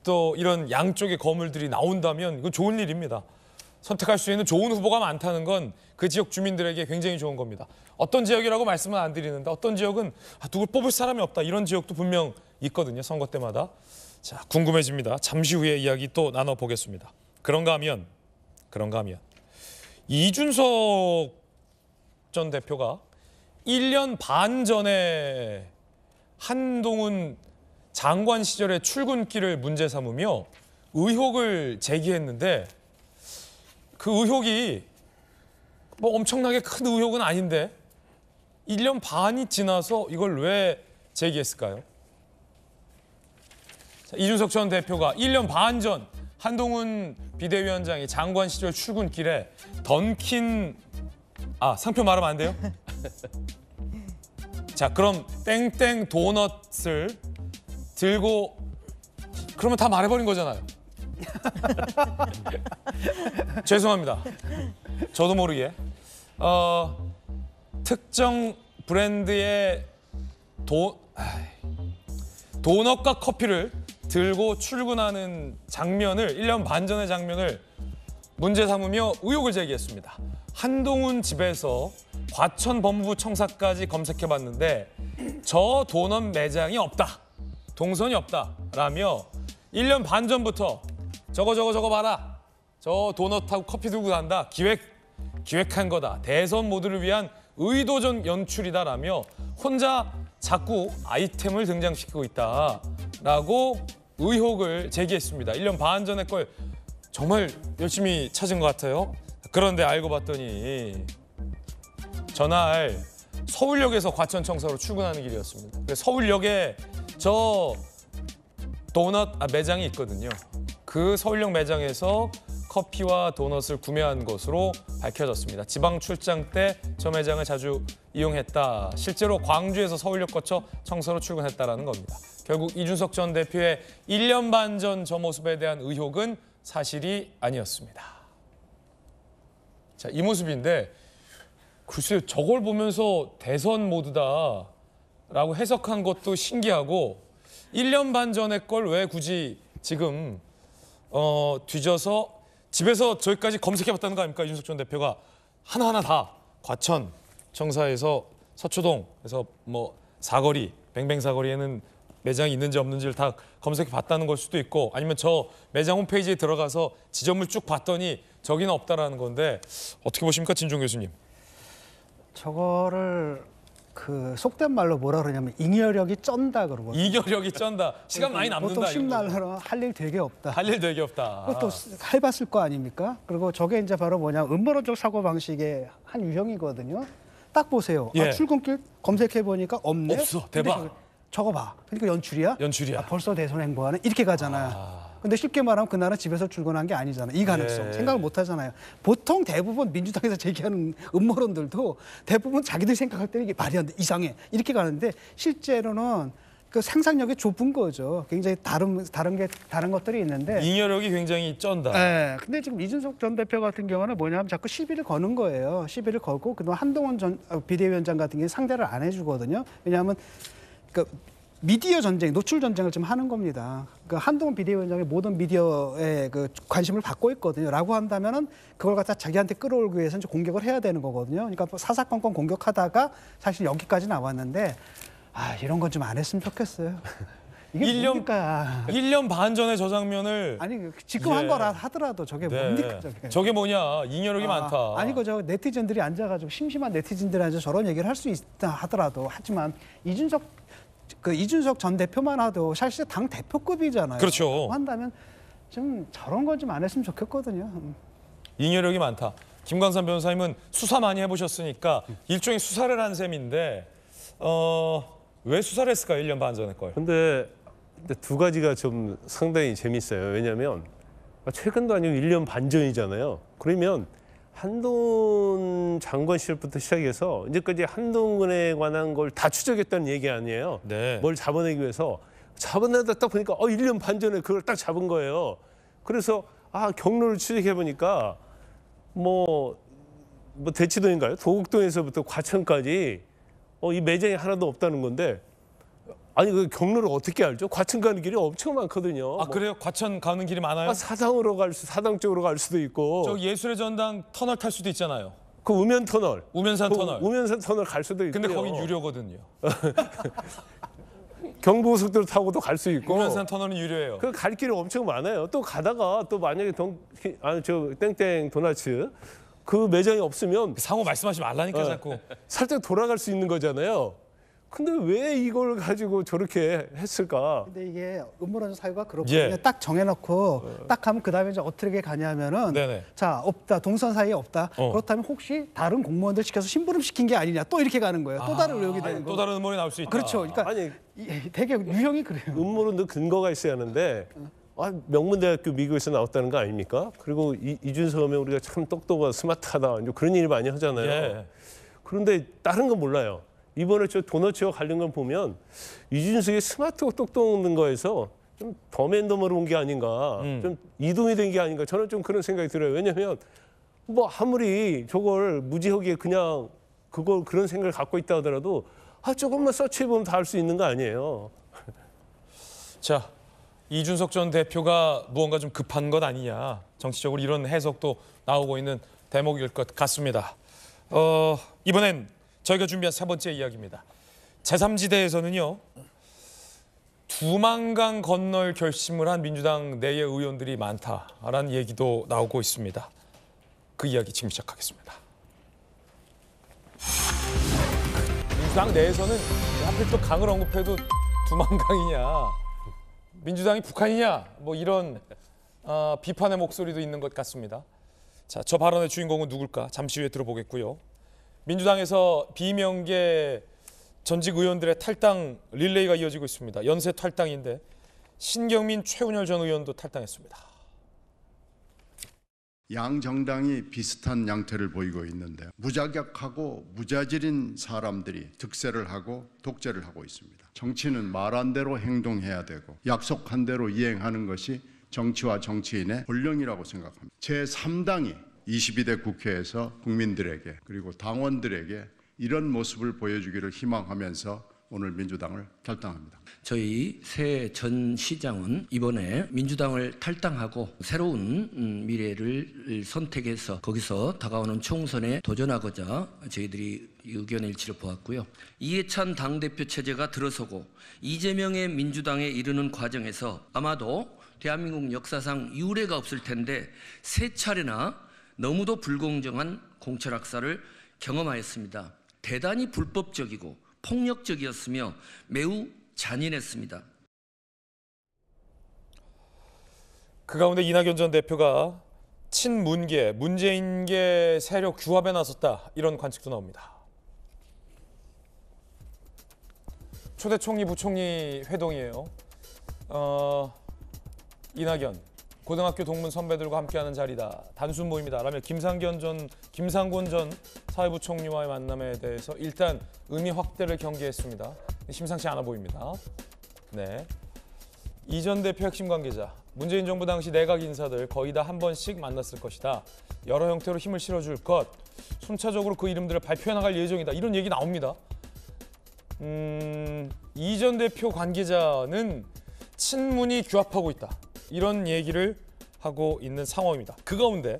또 이런 양쪽의 거물들이 나온다면 이건 좋은 일입니다. 선택할 수 있는 좋은 후보가 많다는 건 그 지역 주민들에게 굉장히 좋은 겁니다. 어떤 지역이라고 말씀은 안 드리는데 어떤 지역은 누굴 뽑을 사람이 없다 이런 지역도 분명 있거든요. 선거 때마다. 자 궁금해집니다. 잠시 후에 이야기 또 나눠보겠습니다. 그런가 하면 이준석 전 대표가 1년 반 전에 한동훈 장관 시절의 출근길을 문제 삼으며 의혹을 제기했는데 그 의혹이 뭐 엄청나게 큰 의혹은 아닌데 1년 반이 지나서 이걸 왜 제기했을까요? 자, 이준석 전 대표가 1년 반 전 한동훈 비대위원장이 장관 시절 출근길에 던킨 상표 말하면 안 돼요? 자 그럼 땡땡 도넛을 들고 그러면 다 말해버린 거잖아요. 죄송합니다. 저도 모르게 특정 브랜드의 도넛과 커피를 들고 출근하는 장면을 1년 반 전의 장면을 문제 삼으며 의혹을 제기했습니다. 한동훈 집에서 과천 법무부 청사까지 검색해봤는데 저 도넛 매장이 없다. 동선이 없다라며 1년 반 전부터 저거 봐라. 저 도넛하고 커피 들고 간다. 기획한 거다. 대선 모드를 위한 의도적 연출이다라며 혼자 자꾸 아이템을 등장시키고 있다라고 의혹을 제기했습니다. 1년 반 전의 걸 정말 열심히 찾은 것 같아요. 그런데 알고 봤더니 전날 서울역에서 과천청사로 출근하는 길이었습니다. 서울역에 저 도넛 매장이 있거든요. 그 서울역 매장에서 커피와 도넛을 구매한 것으로 밝혀졌습니다. 지방 출장 때 저 매장을 자주 이용했다. 실제로 광주에서 서울역 거쳐 청사로 출근했다라는 겁니다. 결국 이준석 전 대표의 1년 반 전 저 모습에 대한 의혹은 사실이 아니었습니다. 자, 이 모습인데 글쎄요, 저걸 보면서 대선 모드다라고 해석한 것도 신기하고 1년 반 전의 걸 왜 굳이 지금 뒤져서 집에서 저기까지 검색해봤다는 거 아닙니까? 이준석 전 대표가 하나하나 다 과천 청사에서 서초동에서 뭐 사거리, 뱅뱅 사거리에는 매장이 있는지 없는지를 다 검색해봤다는 걸 수도 있고 아니면 저 매장 홈페이지에 들어가서 지점을 쭉 봤더니 저기는 없다라는 건데 어떻게 보십니까, 진종 교수님? 저거를 그 속된 말로 뭐라 그러냐면 잉여력이 쩐다 그러거든요. 잉여력이 쩐다. 시간 많이 남는다. 보통 심날로 할 일 되게 없다. 할 일 되게 없다. 그것도 해봤을 거 아닙니까? 그리고 저게 이제 바로 뭐냐 음모론적 사고 방식의 한 유형이거든요. 딱 보세요. 예. 출근길 검색해 보니까 없네. 없어. 대박. 저거 봐. 그러니까 연출이야? 연출이야. 벌써 대선 행보하네. 이렇게 가잖아요. 근데 쉽게 말하면 그날은 집에서 출근한 게 아니잖아요. 이 가능성. 예. 생각을 못 하잖아요. 보통 대부분 민주당에서 제기하는 음모론들도 대부분 자기들이 생각할 때는 이게 말이 안 돼. 이상해. 이렇게 가는데 실제로는 그 상상력이 좁은 거죠. 굉장히 다른 것들이 있는데. 잉여력이 굉장히 쩐다. 네. 근데 지금 이준석 전 대표 같은 경우는 뭐냐면 자꾸 시비를 거는 거예요. 시비를 걸고 그동안 한동훈 전 비대위원장 같은 경우는 상대를 안 해주거든요. 왜냐하면 그 미디어 전쟁, 노출 전쟁을 지금 하는 겁니다. 그 한동훈 비대위원장이 모든 미디어에 그 관심을 받고 있거든요. 라고 한다면은 그걸 갖다 자기한테 끌어올기 위해서 이제 공격을 해야 되는 거거든요. 그러니까 사사건건 공격하다가 사실 여기까지 나왔는데 이런 건 좀 안 했으면 좋겠어요. 이게 1년 반 전에 저 장면을 아니 지금 한 거라 하더라도 저게 뭡니까 저게. 저게 뭐냐. 잉여력이 많다. 아니 그저 네티즌들이 앉아가지고 심심한 네티즌들이 앉아 저런 얘기를 할 수 있다 하더라도 하지만 이준석 전 대표만 하도 사실 당 대표급이잖아요. 그렇죠. 한다면 좀 저런 건 좀 안 했으면 좋겠거든요. 잉여력이 많다. 김광산 변호사님은 수사 많이 해보셨으니까 일종의 수사를 한 셈인데 왜 수사를 했을까요? 1년 반 전에 걸. 근데 두 가지가 좀 상당히 재밌어요. 왜냐하면 최근도 아니고 1년 반 전이잖아요. 그러면 한동훈 장관 시절부터 시작해서 이제까지 한동훈에 관한 걸 다 추적했다는 얘기 아니에요. 네. 뭘 잡아내기 위해서 잡아내다 딱 보니까 1년 반 전에 그걸 딱 잡은 거예요. 그래서 경로를 추적해 보니까 뭐 대치동인가요? 도곡동에서부터 과천까지 이 매장이 하나도 없다는 건데 아니 그 경로를 어떻게 알죠? 과천 가는 길이 엄청 많거든요. 그래요? 과천 가는 길이 많아요? 사당 쪽으로 갈 수도 있고. 저 예술의 전당 터널 탈 수도 있잖아요. 그 우면 터널. 우면산 터널. 우면산 터널 갈 수도 있고. 근데 거긴 유료거든요. 경부고속도로 타고도 갈 수 있고. 우면산 터널은 유료예요. 그 갈 길이 엄청 많아요. 또 가다가 또 만약에 땡땡 도나츠 그 매장이 없으면 상호 말씀하지 말라니까 자꾸. 살짝 돌아갈 수 있는 거잖아요. 근데 왜 이걸 가지고 저렇게 했을까? 근데 이게 음모론적 사유가 그렇고 예. 그냥 딱 정해놓고 딱 하면 그 다음에 이제 어떻게 가냐면은 네네. 자 없다 동선 사이에 없다 그렇다면 혹시 다른 공무원들 시켜서 심부름 시킨 게 아니냐 또 이렇게 가는 거예요. 또 다른 의혹이 되는 또 거고. 다른 음모론이 나올 수 있다. 그렇죠. 그러니까 아니 되게 유형이 그래요. 음모론도 근거가 있어야 하는데 명문대학교 미국에서 나왔다는 거 아닙니까? 그리고 이준석 하면 우리가 참 똑똑하고 스마트하다 그런 일 많이 하잖아요. 예. 그런데 다른 건 몰라요. 이번에 저 도너츠와 관련 걸 보면 이준석이 스마트하고 똑똑한 거에서 좀 더맨더머로 온 게 아닌가, 좀 이동이 된 게 아닌가 저는 좀 그런 생각이 들어요. 왜냐하면 뭐 아무리 저걸 무지하게 그냥 그런 생각을 갖고 있다 하더라도 조금만 서치해보면 다 알 수 있는 거 아니에요. 자, 이준석 전 대표가 무언가 좀 급한 것 아니냐. 정치적으로 이런 해석도 나오고 있는 대목일 것 같습니다. 이번엔 저희가 준비한 세 번째 이야기입니다. 제3지대에서는요. 두만강 건널 결심을 한 민주당 내의 의원들이 많다라는 얘기도 나오고 있습니다. 그 이야기 지금 시작하겠습니다. 민주당 내에서는 하필 또 강을 언급해도 두만강이냐, 민주당이 북한이냐, 뭐 이런 비판의 목소리도 있는 것 같습니다. 자, 저 발언의 주인공은 누굴까? 잠시 후에 들어보겠고요. 민주당에서 비명계 전직 의원들의 탈당 릴레이가 이어지고 있습니다. 연쇄 탈당인데 신경민, 최운열 전 의원도 탈당했습니다. 양 정당이 비슷한 양태를 보이고 있는데 무자격하고 무자질인 사람들이 득세를 하고 독재를 하고 있습니다. 정치는 말한 대로 행동해야 되고 약속한 대로 이행하는 것이 정치와 정치인의 본령이라고 생각합니다. 제3당이 22대 국회에서 국민들에게 그리고 당원들에게 이런 모습을 보여주기를 희망하면서 오늘 민주당을 탈당합니다. 저희 새 전 시장은 이번에 민주당을 탈당하고 새로운 미래를 선택해서 거기서 다가오는 총선에 도전하고자 저희들이 의견 일치를 보았고요. 이해찬 당대표 체제가 들어서고 이재명의 민주당에 이르는 과정에서 아마도 대한민국 역사상 유례가 없을 텐데 세 차례나 너무도 불공정한 공천학살을 경험하였습니다. 대단히 불법적이고 폭력적이었으며 매우 잔인했습니다. 그 가운데 이낙연 전 대표가 친문계, 문재인계 세력 규합에 나섰다, 이런 관측도 나옵니다. 초대 총리, 부총리 회동이에요. 이낙연, 고등학교 동문 선배들과 함께하는 자리다, 단순 모임이다 라며 김상곤 전 사회부총리와의 만남에 대해서 일단 의미 확대를 경계했습니다. 심상치 않아 보입니다. 네. 이 전 대표 핵심 관계자, 문재인 정부 당시 내각 인사들 거의 다 한 번씩 만났을 것이다. 여러 형태로 힘을 실어줄 것, 순차적으로 그 이름들을 발표해 나갈 예정이다. 이런 얘기 나옵니다. 이 전 대표 관계자는 친문이 규합하고 있다, 이런 얘기를 하고 있는 상황입니다. 그 가운데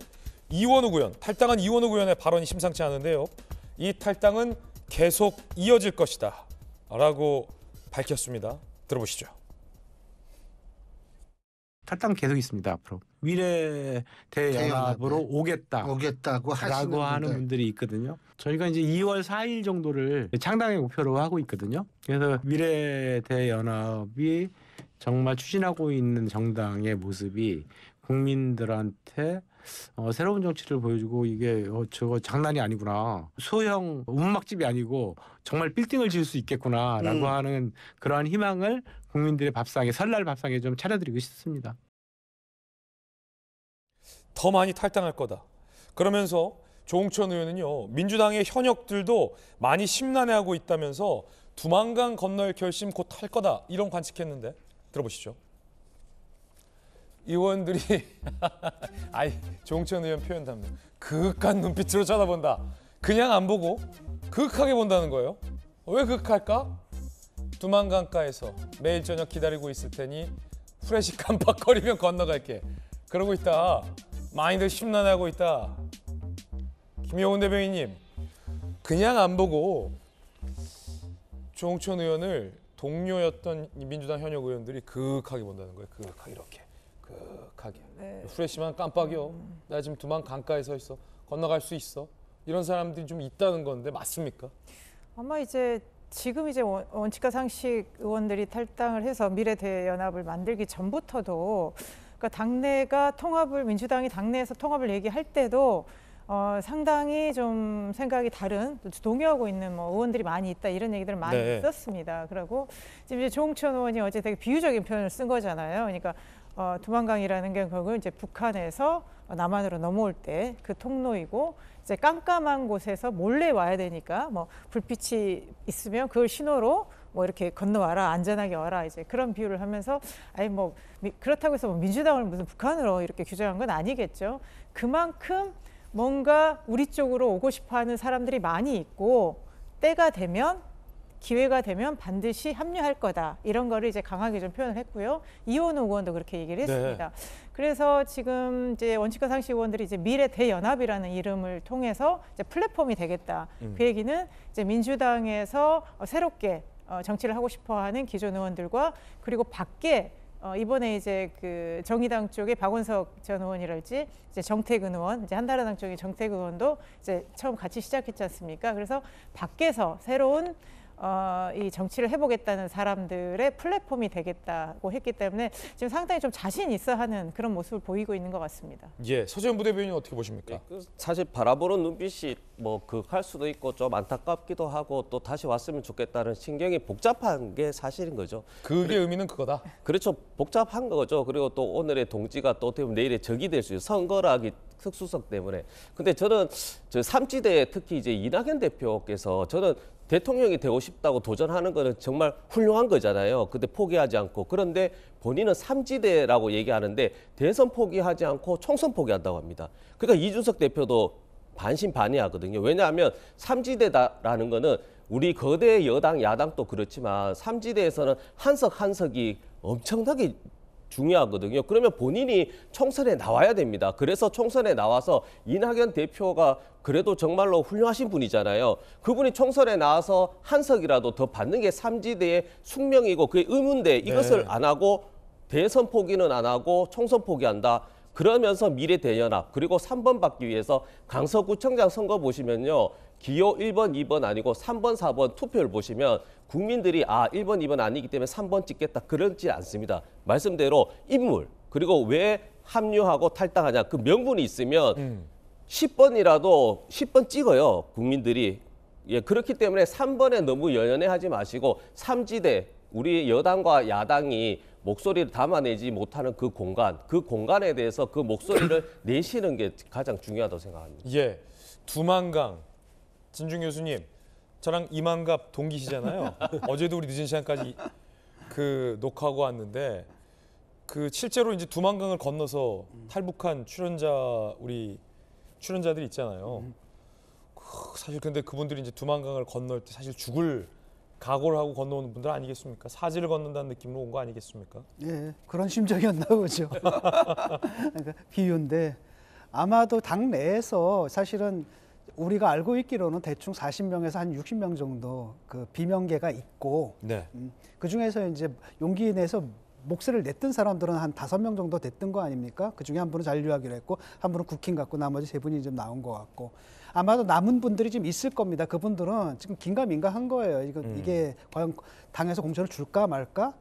이원욱 의원, 탈당한 이원욱 의원의 발언이 심상치 않은데요. 이 탈당은 계속 이어질 것이다 라고 밝혔습니다. 들어보시죠. 탈당 계속 있습니다. 앞으로 미래 대연합으로 오겠다고 하는 분들이 있거든요. 저희가 이제 2월 4일 정도를 창당의 목표로 하고 있거든요. 그래서 미래 대연합이 정말 추진하고 있는 정당의 모습이 국민들한테 새로운 정치를 보여주고 이게 저거 장난이 아니구나, 소형 운막집이 아니고 정말 빌딩을 지을 수 있겠구나라고 하는 그러한 희망을 국민들의 밥상에, 설날 밥상에 좀 차려드리고 싶습니다. 더 많이 탈당할 거다. 그러면서 조홍천 의원은요, 민주당의 현역들도 많이 심란해하고 있다면서 두만강 건널 결심 곧 할 거다, 이런 관측했는데 들어보시죠. 의원들이 조홍천 의원 표현답니다. 그윽한 눈빛으로 쳐다본다. 그냥 안 보고 그윽하게 본다는 거예요. 왜 그윽할까? 두만강가에서 매일 저녁 기다리고 있을 테니 후레쉬 깜빡거리면 건너갈게. 그러고 있다. 많이들 심란해하고 있다. 김용훈 대변인님, 그냥 안 보고 조홍천 의원을 동료였던 민주당 현역 의원들이 그윽하게 본다는 거예요. 그윽하게 이렇게. 그윽하게. 네. 후레쉬만 깜빡이요. 나 지금 두만 강가에 서 있어. 건너갈 수 있어. 이런 사람들이 좀 있다는 건데 맞습니까? 아마 지금 원칙과 상식 의원들이 탈당을 해서 미래대연합을 만들기 전부터도, 그러니까 당내가 통합을, 민주당이 당내에서 통합을 얘기할 때도 상당히 좀 생각이 다른, 동요하고 있는 의원들이 많이 있다, 이런 얘기들을 많이 있었습니다. 그리고 지금 이제 조홍천 의원이 어제 되게 비유적인 표현을 쓴 거잖아요. 그러니까 두만강이라는 게 결국 이제 북한에서 남한으로 넘어올 때 그 통로이고, 이제 깜깜한 곳에서 몰래 와야 되니까 불빛이 있으면 그걸 신호로 뭐 이렇게 건너와라, 안전하게 와라, 이제 그런 비유를 하면서 아니 뭐 그렇다고 해서 뭐 민주당을 무슨 북한으로 이렇게 규정한 건 아니겠죠. 그만큼 뭔가 우리 쪽으로 오고 싶어하는 사람들이 많이 있고 때가 되면 기회가 되면 반드시 합류할 거다. 이런 거를 이제 강하게 좀 표현을 했고요. 이원우 의원도 그렇게 얘기를 했습니다. 네. 그래서 지금 이제 원칙과 상식 의원들이 이제 미래 대연합이라는 이름을 통해서 이제 플랫폼이 되겠다. 그 얘기는 이제 민주당에서 새롭게 정치를 하고 싶어하는 기존 의원들과 그리고 밖에 이번에 이제 그 정의당 쪽의 박원석 전 의원이랄지 이제 정태근 의원, 이제 한나라당 쪽의 정태근 의원도 이제 처음 같이 시작했지 않습니까? 그래서 밖에서 새로운 이 정치를 해보겠다는 사람들의 플랫폼이 되겠다고 했기 때문에 지금 상당히 좀 자신 있어 하는 그런 모습을 보이고 있는 것 같습니다. 예, 서재현 부대변인 어떻게 보십니까? 사실 바라보는 눈빛이 뭐 극할 수도 있고 좀 안타깝기도 하고 또 다시 왔으면 좋겠다는 신경이 복잡한 게 사실인 거죠. 그게 의미는 그거다. 그렇죠. 복잡한 거죠. 그리고 또 오늘의 동지가 또 어떻게 보면 내일의 적이 될 수 있어요. 선거라기 특수성 때문에. 근데 저는 저 삼지대 특히 이제 이낙연 대표께서 저는 대통령이 되고 싶다고 도전하는 거는 정말 훌륭한 거잖아요. 근데 포기하지 않고. 그런데 본인은 삼지대라고 얘기하는데 대선 포기하지 않고 총선 포기한다고 합니다. 그러니까 이준석 대표도 반신반의하거든요. 왜냐하면 삼지대라는 거는 우리 거대 여당, 야당도 그렇지만 삼지대에서는 한석 한석이 엄청나게 중요하거든요. 그러면 본인이 총선에 나와야 됩니다. 그래서 총선에 나와서 이낙연 대표가 그래도 정말로 훌륭하신 분이잖아요. 그분이 총선에 나와서 한석이라도 더 받는 게 삼지대의 숙명이고 그게 의무인데 이것을 안 하고 대선 포기는 안 하고 총선 포기한다. 그러면서 미래 대연합 그리고 3번 받기 위해서 강서구청장 선거 보시면요. 기호 1번, 2번 아니고 3번, 4번 투표를 보시면 국민들이 1번, 2번 아니기 때문에 3번 찍겠다. 그렇지 않습니다. 말씀대로 인물 그리고 왜 합류하고 탈당하냐 그 명분이 있으면 10번이라도 10번 찍어요. 국민들이. 예, 그렇기 때문에 3번에 너무 연연해하지 마시고 삼지대 우리 여당과 야당이 목소리를 담아내지 못하는 그 공간에 대해서 그 목소리를 내시는 게 가장 중요하다고 생각합니다. 예, 두만강 진중 교수님, 저랑 이만갑 동기시잖아요. 어제도 우리 늦은 시간까지 그 녹화하고 왔는데 그 실제로 이제 두만강을 건너서 탈북한 우리 출연자들이 있잖아요. 사실 근데 그분들이 이제 두만강을 건널 때 사실 죽을 각오를 하고 건너오는 분들 아니겠습니까? 사지를 건넌다는 느낌으로 온 거 아니겠습니까? 예, 그런 심정이었나 보죠. 그러니까 비유인데 아마도 당 내에서 사실은 우리가 알고 있기로는 대충 40명에서 한 60명 정도 그 비명계가 있고 그 중에서 이제 용기 내서 목소리를 냈던 사람들은 한 5명 정도 됐던 거 아닙니까? 그 중에 한 분은 잔류하기로 했고 한 분은 국힘 같고 나머지 3분이 좀 나온 것 같고 아마도 남은 분들이 좀 있을 겁니다. 그분들은 지금 긴가민가한 거예요. 이게 과연 당에서 공천을 줄까 말까?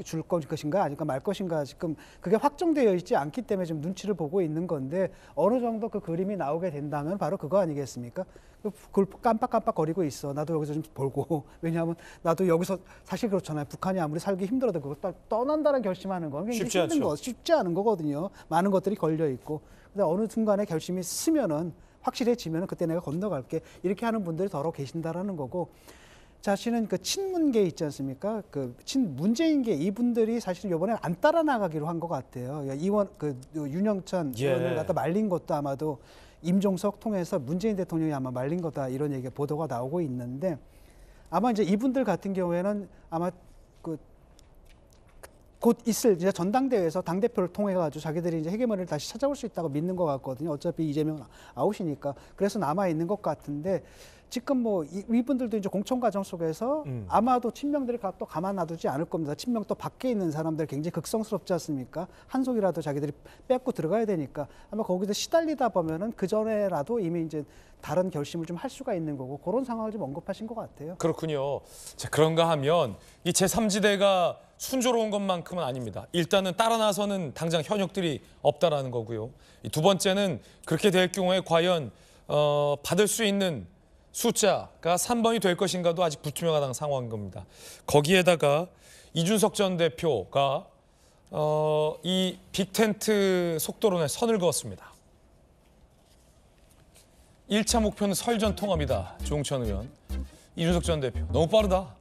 줄 것인가 아닐까 말 것인가 지금 그게 확정되어 있지 않기 때문에 좀 눈치를 보고 있는 건데 어느 정도 그 그림이 나오게 된다면 바로 그거 아니겠습니까? 그걸 깜빡깜빡거리고 있어. 나도 여기서 좀 보고 왜냐하면 나도 여기서 사실 그렇잖아요. 북한이 아무리 살기 힘들어도 그걸 떠난다는 결심하는 건 굉장히 쉽지 않은 거거든요. 많은 것들이 걸려 있고 근데 어느 순간에 결심이 쓰면은 확실해지면은 그때 내가 건너갈게 이렇게 하는 분들이 더러 계신다라는 거고. 자신은 그 친문계 있지 않습니까? 그 친문재인계 이분들이 사실 이번에 안 따라 나가기로 한 것 같아요. 윤영찬 의원을 갖다 말린 것도 아마도 임종석 통해서 문재인 대통령이 아마 말린 거다 이런 얘기 보도가 나오고 있는데 아마 이제 이분들 같은 경우에는 아마 곧 있을 이제 전당대회에서 당 대표를 통해 가지고 자기들이 이제 헤게모니를 다시 찾아올 수 있다고 믿는 것 같거든요. 어차피 이재명 아웃이니까 그래서 남아 있는 것 같은데. 지금 뭐 이분들도 이제 공천 과정 속에서 아마도 친명들이 또 가만 놔두지 않을 겁니다. 친명 또 밖에 있는 사람들 굉장히 극성스럽지 않습니까? 한 속이라도 자기들이 뺏고 들어가야 되니까 아마 거기서 시달리다 보면은 그 전에라도 이미 이제 다른 결심을 좀 할 수가 있는 거고 그런 상황을 좀 언급하신 것 같아요. 그렇군요. 자, 그런가 하면 이 제3지대가 순조로운 것만큼은 아닙니다. 일단은 따라 나서는 당장 현역들이 없다라는 거고요. 두 번째는 그렇게 될 경우에 과연 받을 수 있는 숫자가 3번이 될 것인가도 아직 불투명한 상황인 겁니다. 거기에다가 이준석 전 대표가 이 빅텐트 속도론에 선을 그었습니다. 1차 목표는 설전 통합이다. 조홍천 의원. 이준석 전 대표 너무 빠르다.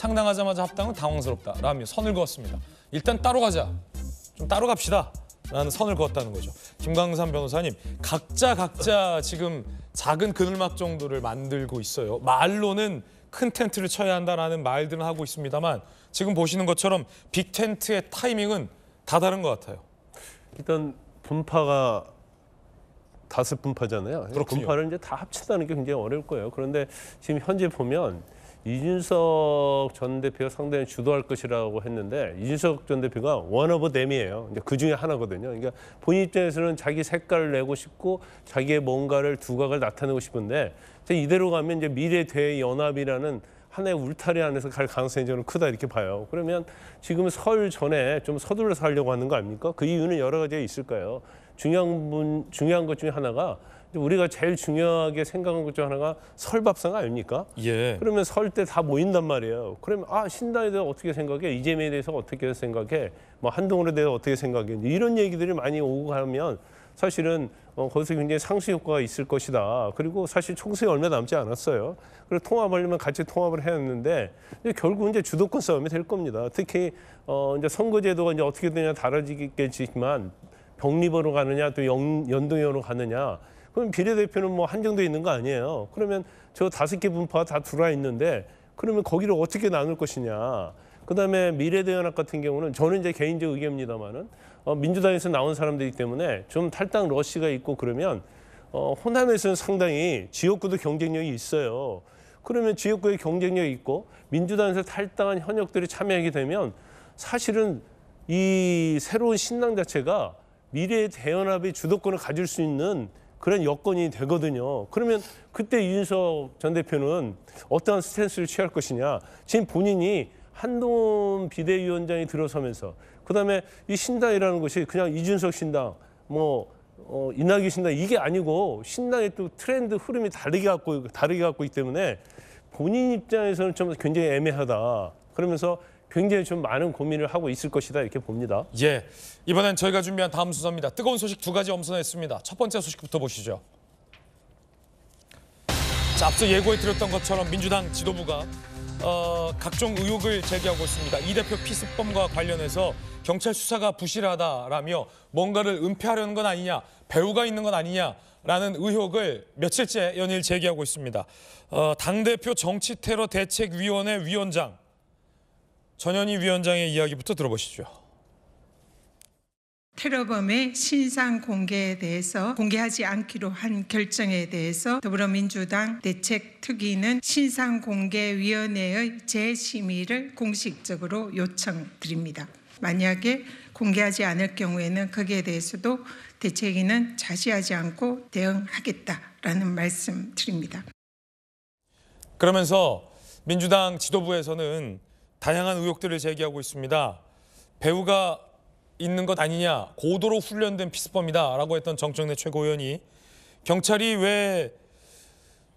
창당하자마자 합당은 당황스럽다라며 선을 그었습니다. 일단 따로 가자. 좀 따로 갑시다. 라는 선을 그었다는 거죠. 김광삼 변호사님, 각자 지금 작은 그늘막 정도를 만들고 있어요. 말로는 큰 텐트를 쳐야 한다라는 말들은 하고 있습니다만 지금 보시는 것처럼 빅 텐트의 타이밍은 다 다른 것 같아요. 일단 분파가 5분파잖아요. 그렇군요. 분파를 이제 다 합치다는 게 굉장히 어려울 거예요. 그런데 지금 현재 보면 이준석 전 대표가 상당히 주도할 것이라고 했는데 이준석 전 대표가 원 오브 댐이에요. 이제 그 중에 하나거든요. 그러니까 본인 입장에서는 자기 색깔을 내고 싶고 자기의 뭔가를 두각을 나타내고 싶은데 이대로 가면 이제 미래 대연합이라는 하나의 울타리 안에서 갈 가능성이 저는 크다 이렇게 봐요. 그러면 지금 설 전에 좀 서둘러서 하려고 하는 거 아닙니까? 그 이유는 여러 가지가 있을까요? 중요한 것 중에 하나가 우리가 제일 중요하게 생각한 것 중 하나가 설밥상 아닙니까? 예. 그러면 설 때 다 모인단 말이에요. 그러면 신당에 대해서 어떻게 생각해? 이재명에 대해서 어떻게 생각해? 뭐 한동훈에 대해서 어떻게 생각해? 이런 얘기들이 많이 오고 가면 사실은 거기서 굉장히 상수 효과가 있을 것이다. 그리고 사실 총선이 얼마 남지 않았어요. 그리고 통합하려면 같이 통합을 해야 했는데 결국 이제 주도권 싸움이 될 겁니다. 특히 이제 선거제도가 이제 어떻게 되냐 다르겠지만 병립으로 가느냐 또 연동형으로 가느냐. 그럼 비례대표는 뭐 한정돼 있는 거 아니에요. 그러면 저 5개 분파가 다 들어와 있는데 그러면 거기를 어떻게 나눌 것이냐. 그다음에 미래대연합 같은 경우는 저는 이제 개인적 의견입니다만은 민주당에서 나온 사람들이기 때문에 좀 탈당 러시가 있고 그러면 호남에서는 상당히 지역구도 경쟁력이 있어요. 그러면 지역구에 경쟁력이 있고 민주당에서 탈당한 현역들이 참여하게 되면 사실은 이 새로운 신당 자체가 미래의 대연합의 주도권을 가질 수 있는 그런 여건이 되거든요. 그러면 그때 이준석 전 대표는 어떠한 스탠스를 취할 것이냐. 지금 본인이 한동훈 비대위원장이 들어서면서 그다음에 이 신당이라는 것이 그냥 이준석 신당, 이낙연 신당 이게 아니고 신당의 또 트렌드 흐름이 다르게 갖고 있기 때문에 본인 입장에서는 좀 굉장히 애매하다. 그러면서 굉장히 좀 많은 고민을 하고 있을 것이다 이렇게 봅니다. 예, 이번엔 저희가 준비한 다음 순서입니다. 뜨거운 소식 2가지 엄선했습니다. 첫 번째 소식부터 보시죠. 자, 앞서 예고해드렸던 것처럼 민주당 지도부가 각종 의혹을 제기하고 있습니다. 이 대표 피습범과 관련해서 경찰 수사가 부실하다라며 뭔가를 은폐하려는 건 아니냐, 배후가 있는 건 아니냐라는 의혹을 며칠째 연일 제기하고 있습니다. 당대표 정치테러 대책위원회 위원장 전현희 위원장의 이야기부터 들어보시죠. 테러범의 신상 공개에 대해서 공개하지 않기로 한 결정에 대해서 더불어민주당 대책특위는 신상공개위원회의 재심의를 공식적으로 요청드립니다. 만약에 공개하지 않을 경우에는 거기에 대해서도 대책위는 자시하지 않고 대응하겠다라는 말씀 드립니다. 그러면서 민주당 지도부에서는 다양한 의혹들을 제기하고 있습니다. 배후가 있는 것 아니냐, 고도로 훈련된 피습범이다라고 했던 정청래 최고위원이 경찰이 왜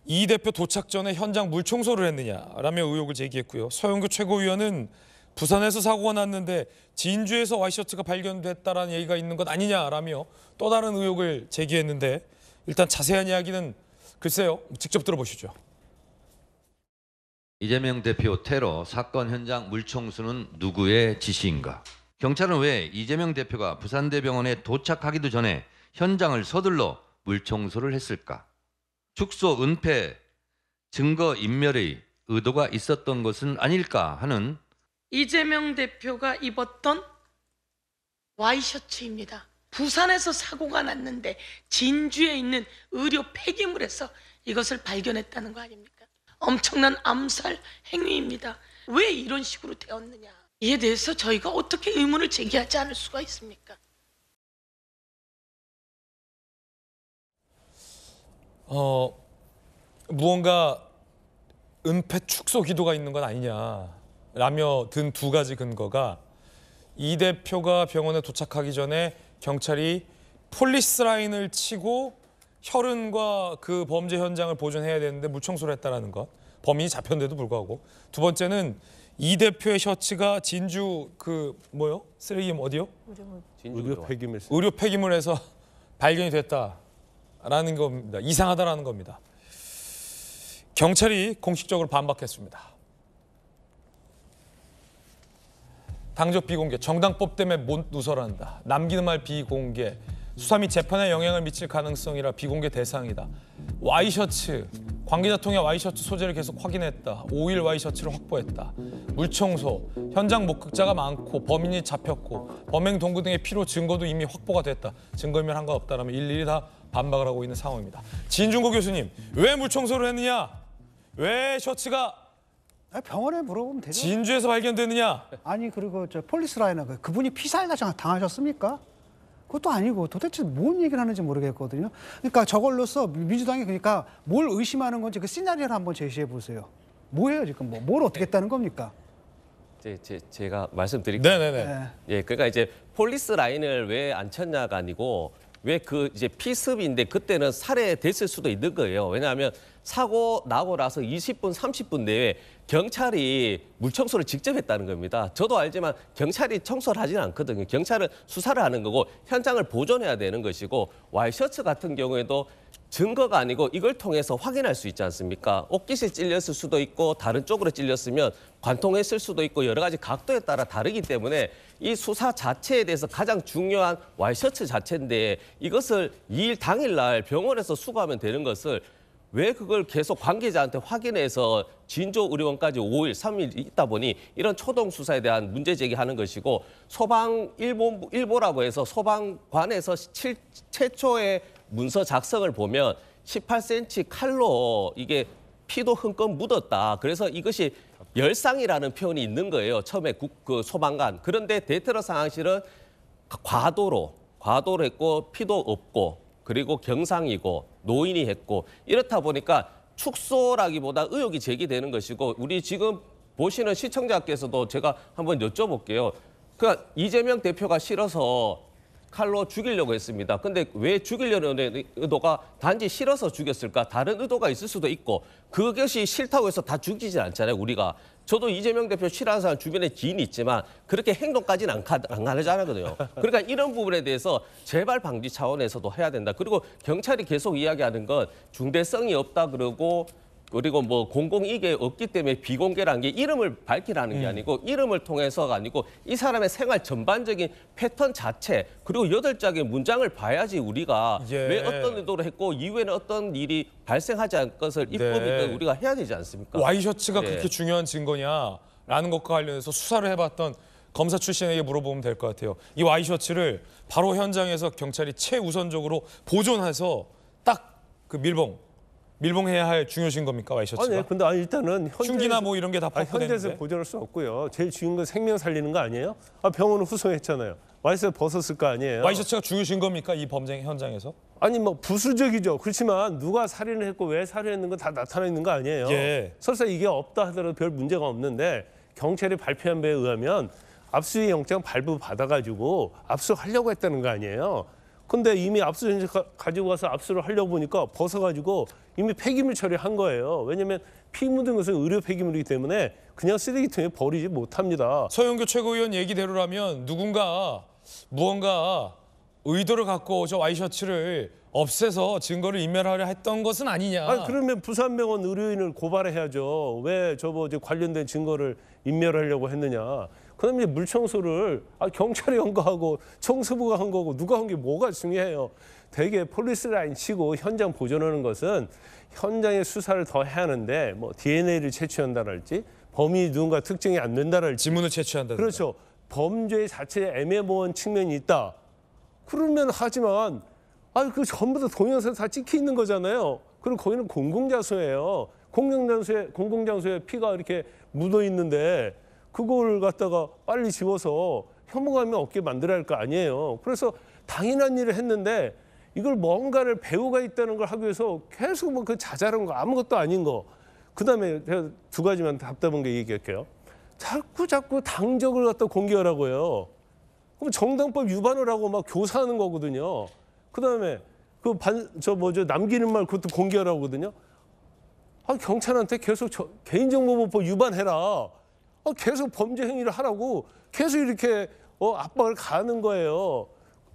이 대표 도착 전에 현장 물청소를 했느냐라며 의혹을 제기했고요. 서영교 최고위원은 부산에서 사고가 났는데 진주에서 와이셔츠가 발견됐다라는 얘기가 있는 것 아니냐라며 또 다른 의혹을 제기했는데 일단 자세한 이야기는 글쎄요, 직접 들어보시죠. 이재명 대표 테러 사건 현장 물청소는 누구의 지시인가? 경찰은 왜 이재명 대표가 부산대병원에 도착하기도 전에 현장을 서둘러 물청소를 했을까? 축소, 은폐, 증거 인멸의 의도가 있었던 것은 아닐까 하는 이재명 대표가 입었던 와이셔츠입니다. 부산에서 사고가 났는데 진주에 있는 의료 폐기물에서 이것을 발견했다는 거 아닙니까? 엄청난 암살 행위입니다. 왜 이런 식으로 되었느냐? 이에 대해서 저희가 어떻게 의문을 제기하지 않을 수가 있습니까? 무언가 은폐 축소 기도가 있는 건 아니냐라며 든 2가지 근거가 이 대표가 병원에 도착하기 전에 경찰이 폴리스 라인을 치고 혈흔과 그 범죄 현장을 보존해야 되는데 물청소를 했다는 것. 범인이 잡혔는데도 불구하고. 두 번째는 이 대표의 셔츠가 진주 쓰레기 어디요? 의료 폐기물에서 발견이 됐다라는 겁니다. 이상하다라는 겁니다. 경찰이 공식적으로 반박했습니다. 당적 비공개, 정당법 때문에 못 누설한다. 남기는 말 비공개, 수사 및 재판에 영향을 미칠 가능성이라 비공개 대상이다. 와이셔츠, 관계자 통해 와이셔츠 소재를 계속 확인했다. 5일 와이셔츠를 확보했다. 물청소, 현장 목격자가 많고 범인이 잡혔고 범행 동구 등의 필요 증거도 이미 확보가 됐다. 증거인멸 한 건 없다라면 일일이 다 반박을 하고 있는 상황입니다. 진중고 교수님, 왜 물청소를 했느냐? 왜 셔츠가 병원에 물어보면 되죠. 진주에서 발견됐느냐? 아니 그리고 저 폴리스 라이너 그분이 피살 당하셨습니까? 그것도 아니고 도대체 뭔 얘기를 하는지 모르겠거든요. 그러니까 저걸로써 민주당이 그러니까 뭘 의심하는 건지 그 시나리오를 한번 제시해 보세요. 뭐예요 지금 뭘 어떻게 했다는 겁니까? 제가 말씀드릴게요. 네네네. 예, 그러니까 이제 폴리스 라인을 왜 안 쳤냐가 아니고 왜 그 이제 피습인데 그때는 살해됐을 수도 있는 거예요. 왜냐하면 사고 나고 나서 20분, 30분 내에 경찰이 물청소를 직접 했다는 겁니다. 저도 알지만 경찰이 청소를 하지는 않거든요. 경찰은 수사를 하는 거고 현장을 보존해야 되는 것이고 와이셔츠 같은 경우에도 증거가 아니고 이걸 통해서 확인할 수 있지 않습니까? 옷깃이 찔렸을 수도 있고 다른 쪽으로 찔렸으면 관통했을 수도 있고 여러 가지 각도에 따라 다르기 때문에 이 수사 자체에 대해서 가장 중요한 와이셔츠 자체인데 이것을 2일 당일날 병원에서 수거하면 되는 것을 왜 그걸 계속 관계자한테 확인해서 진조 의료원까지 5일, 3일 있다 보니 이런 초동 수사에 대한 문제 제기하는 것이고 소방일보라고 해서 소방관에서 최초의 문서 작성을 보면 18cm 칼로 이게 피도 흥껏 묻었다. 그래서 이것이 열상이라는 표현이 있는 거예요. 처음에 그 소방관. 그런데 대테러 상황실은 과도로 했고 피도 없고 그리고 경상이고 노인이 했고 이렇다 보니까 축소라기보다 의혹이 제기되는 것이고 우리 지금 보시는 시청자께서도 제가 한번 여쭤볼게요. 그러니까 이재명 대표가 싫어서 칼로 죽이려고 했습니다. 근데 왜 죽이려는 의도가 단지 싫어서 죽였을까? 다른 의도가 있을 수도 있고 그것이 싫다고 해서 다 죽이지 않잖아요, 우리가. 저도 이재명 대표 싫어하는 사람 주변에 지인이 있지만 그렇게 행동까지는 안 가르잖아요. 그러니까 이런 부분에 대해서 재발 방지 차원에서도 해야 된다. 그리고 경찰이 계속 이야기하는 건 중대성이 없다 그러고 그리고 뭐 공공이익이 없기 때문에 비공개라는 게 이름을 밝히라는 게 아니고 이름을 통해서가 아니고 이 사람의 생활 전반적인 패턴 자체 그리고 8장의 문장을 봐야지 우리가 왜 어떤 의도로 했고 이후에는 어떤 일이 발생하지 않을 것을 입법이든 우리가 해야 되지 않습니까? 와이셔츠가 그렇게 중요한 증거냐라는 것과 관련해서 수사를 해봤던 검사 출신에게 물어보면 될 것 같아요. 이 와이셔츠를 바로 현장에서 경찰이 최우선적으로 보존해서 딱 그 밀봉해야 할 중요신 겁니까, 와이셔츠가? 아니, 근데 일단은 흉기나 뭐 이런 게 다 폭파됐는데. 현재에서 보존할 수 없고요. 제일 중요한 건 생명 살리는 거 아니에요? 병원은 후송했잖아요. 와이셔츠 벗었을 거 아니에요? 와이셔츠가 중요신 겁니까, 이 범죄 현장에서? 아니 뭐 부수적이죠. 그렇지만 누가 살인을 했고 왜 살인했는 건 다 나타나 있는 거 아니에요? 설사 이게 없다 하더라도 별 문제가 없는데 경찰이 발표한 바에 의하면 압수수색 영장 발부 받아가지고 압수하려고 했다는 거 아니에요? 근데 이미 압수수색 가지고 가서 압수를 하려고 보니까 벗어가지고 이미 폐기물 처리한 거예요. 왜냐하면 피 묻은 것은 의료 폐기물이기 때문에 그냥 쓰레기통에 버리지 못합니다. 서영교 최고위원 얘기대로라면 누군가 무언가 의도를 갖고 저 와이셔츠를 없애서 증거를 인멸하려 했던 것은 아니냐. 그러면 부산병원 의료인을 고발해야죠. 왜 이제 관련된 증거를 인멸하려고 했느냐. 그다음에 물청소를 경찰이 한 거하고 청소부가 한 거고 누가 한 게 뭐가 중요해요. 되게 폴리스 라인 치고 현장 보존하는 것은 현장의 수사를 더 해야 하는데 뭐 DNA를 채취한다랄지 범인이 누군가 특정이 안 된다랄지 지문을 채취한다. 그렇죠. 범죄 자체에 애매모호한 측면이 있다. 그러면 하지만 그 전부 다 동영상 다 찍혀 있는 거잖아요. 그리고 거기는 공공장소예요. 공공장소에 피가 이렇게 묻어 있는데 그걸 갖다가 빨리 지워서 혐오감이 없게 만들어야 할 거 아니에요. 그래서 당연한 일을 했는데 이걸 뭔가를 배우가 있다는 걸 하기 위해서 계속 뭐 그 자잘한 거 아무것도 아닌 거. 그다음에 제가 두 가지만 답답한 게 얘기할게요. 자꾸 당적을 갖다 공개하라고요. 그럼 정당법 위반을 하고 막 교사하는 거거든요. 그다음에 남기는 말 그것도 공개하라고 하거든요. 경찰한테 계속 개인정보보호법 위반해라. 계속 범죄 행위를 하라고 계속 이렇게 압박을 가하는 거예요.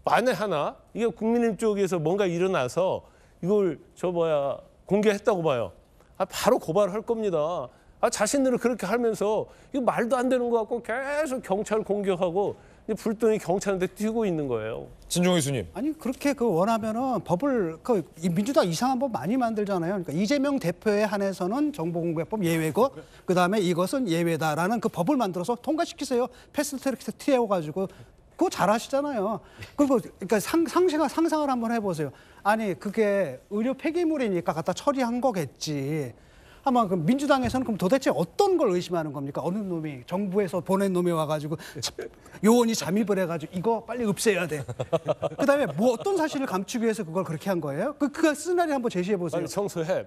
만에 하나 이게 국민의힘 쪽에서 뭔가 일어나서 이걸 공개했다고 봐요. 바로 고발할 겁니다. 자신들은 그렇게 하면서 이거 말도 안 되는 것 같고 계속 경찰 공격하고 불똥이 경찰한테 뛰고 있는 거예요. 진종희 교수님. 아니 그렇게 원하면은 법을 이 민주당 이상한 법 많이 만들잖아요. 그러니까 이재명 대표에 한해서는 정보공개법 예외고 그다음에 이것은 예외다라는 그 법을 만들어서 통과시키세요. 패스트트랙 튀어가지고 그거 잘하시잖아요. 그리고 그러니까 상상을 한번 해보세요. 아니 그게 의료 폐기물이니까 갖다 처리한 거겠지. 아마 그 민주당에서는 그럼 도대체 어떤 걸 의심하는 겁니까? 어느 놈이 정부에서 보낸 놈이 와가지고 요원이 잠입을 해가지고 이거 빨리 없애야 돼. 그다음에 뭐 어떤 사실을 감추기 위해서 그걸 그렇게 한 거예요? 그 시나리오 한번 제시해 보세요. 빨리 청소해.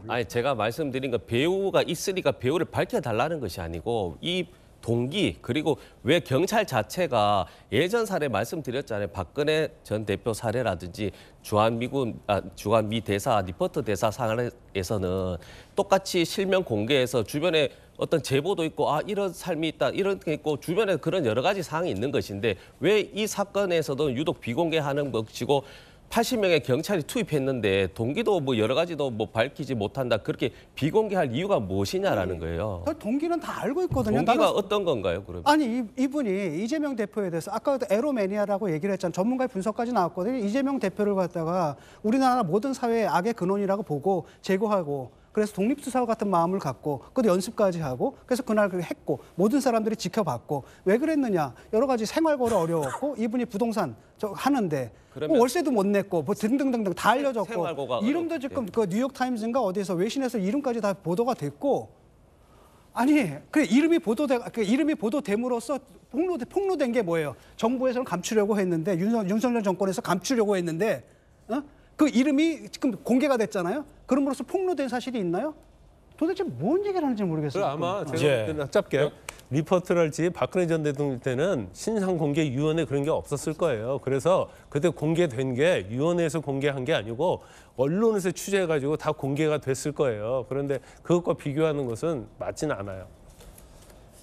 아니 제가 말씀드린 건 배우가 있으니까 배우를 밝혀달라는 것이 아니고 이 동기 그리고 왜 경찰 자체가 예전 사례 말씀드렸잖아요. 박근혜 전 대표 사례라든지 주한미 대사 리포터 대사 사안에서는 똑같이 실명 공개해서 주변에 어떤 제보도 있고 이런 삶이 있다 이런 게 있고 주변에 그런 여러 가지 사항이 있는 것인데 왜 이 사건에서도 유독 비공개하는 것이고 80명의 경찰이 투입했는데 동기도 뭐 여러 가지도 뭐 밝히지 못한다 그렇게 비공개할 이유가 무엇이냐라는 거예요. 동기는 다 알고 있거든요. 동기가 어떤 건가요, 그러면? 아니 이분이 이재명 대표에 대해서 아까도 에로매니아라고 얘기를 했잖아요. 전문가의 분석까지 나왔거든요. 이재명 대표를 갖다가 우리나라 모든 사회의 악의 근원이라고 보고 제거하고 그래서 독립수사 같은 마음을 갖고 그것도 연습까지 하고 그래서 그날 그렇게 했고 모든 사람들이 지켜봤고 왜 그랬느냐 여러 가지 생활고를 어려웠고 이분이 부동산 하는데 뭐 월세도 못 냈고 뭐 등등등등 다 알려졌고 이름도 지금 그 뉴욕타임즈인가 어디서 외신에서 이름까지 다 보도가 됐고 아니 그래 이름이 보도됨으로써 폭로된 게 뭐예요? 정부에서는 감추려고 했는데 윤석열 정권에서 감추려고 했는데 그 이름이 지금 공개가 됐잖아요. 그럼으로써 폭로된 사실이 있나요? 도대체 뭔 얘기를 하는지 모르겠어요. 아마 제가 짧게 리포트랄지 박근혜 전 대통령 때는 신상공개위원회 그런 게 없었을 거예요. 그래서 그때 공개된 게 위원회에서 공개한 게 아니고 언론에서 취재해가지고 다 공개가 됐을 거예요. 그런데 그것과 비교하는 것은 맞지는 않아요.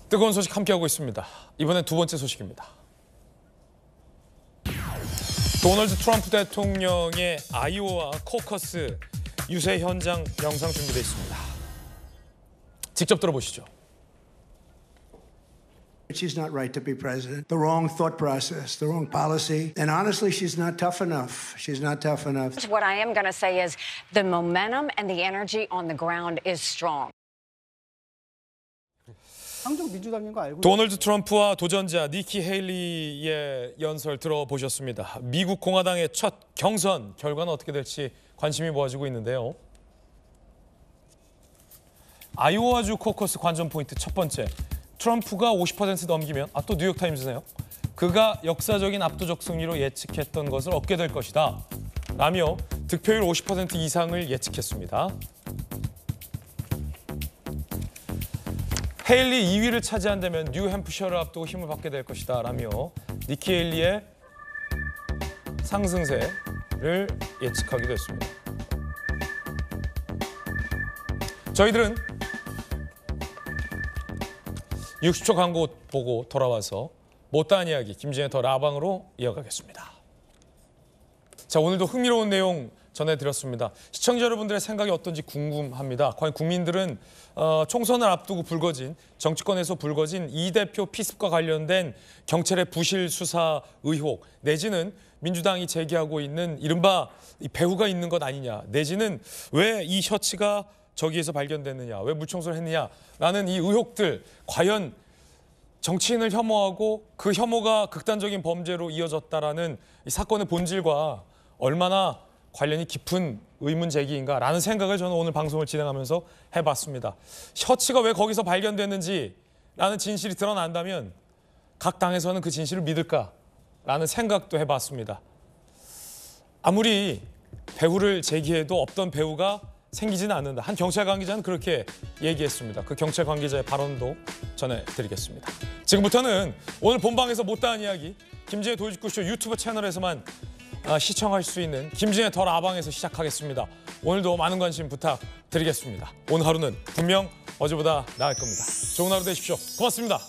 뜨거운 소식 함께하고 있습니다. 이번엔 두 번째 소식입니다. 도널드 트럼프 대통령의 아이오와 코커스 유세 현장 영상 준비되어 있습니다. 직접 들어보시죠. She's not right to be president. The wrong thought process, the wrong policy. And honestly, she's not tough enough. She's not tough enough. What I am going to say is the momentum and the energy on the ground is strong. 한국 민주당인 거 알고 도널드 트럼프와 도전자 니키 헤일리의 연설 들어보셨습니다. 미국 공화당의 첫 경선 결과는 어떻게 될지 관심이 모아지고 있는데요. 아이오와주 코커스 관전 포인트 첫 번째. 트럼프가 50% 넘기면 또 뉴욕타임즈네요. 그가 역사적인 압도적 승리로 예측했던 것을 얻게 될 것이다. 라며 득표율 50% 이상을 예측했습니다. 헤일리 2위를 차지한다면 뉴햄프셔를 앞두고 힘을 받게 될 것이다. 라며 니키 헤일리의 상승세를 예측하기도 했습니다. 저희들은 60초 광고 보고 돌아와서 못다한 이야기 김진의 더 라방으로 이어가겠습니다. 자, 오늘도 흥미로운 내용 전해드렸습니다. 시청자 여러분들의 생각이 어떤지 궁금합니다. 과연 국민들은 총선을 앞두고 정치권에서 불거진 이 대표 피습과 관련된 경찰의 부실 수사 의혹 내지는 민주당이 제기하고 있는 이른바 배후가 있는 것 아니냐 내지는 왜 이 셔츠가 저기에서 발견됐느냐 왜 물청소를 했느냐라는 이 의혹들 과연 정치인을 혐오하고 그 혐오가 극단적인 범죄로 이어졌다라는 이 사건의 본질과 얼마나 관련이 깊은 의문 제기인가라는 생각을 저는 오늘 방송을 진행하면서 해봤습니다. 셔츠가 왜 거기서 발견됐는지라는 진실이 드러난다면 각 당에서는 그 진실을 믿을까라는 생각도 해봤습니다. 아무리 배후를 제기해도 없던 배후가 생기지는 않는다. 한 경찰 관계자는 그렇게 얘기했습니다. 그 경찰 관계자의 발언도 전해드리겠습니다. 지금부터는 오늘 본방에서 못다한 이야기 김진의 도이직구쇼 유튜브 채널에서만 시청할 수 있는 김진의 더 라방에서 시작하겠습니다. 오늘도 많은 관심 부탁드리겠습니다. 오늘 하루는 분명 어제보다 나을 겁니다. 좋은 하루 되십시오. 고맙습니다.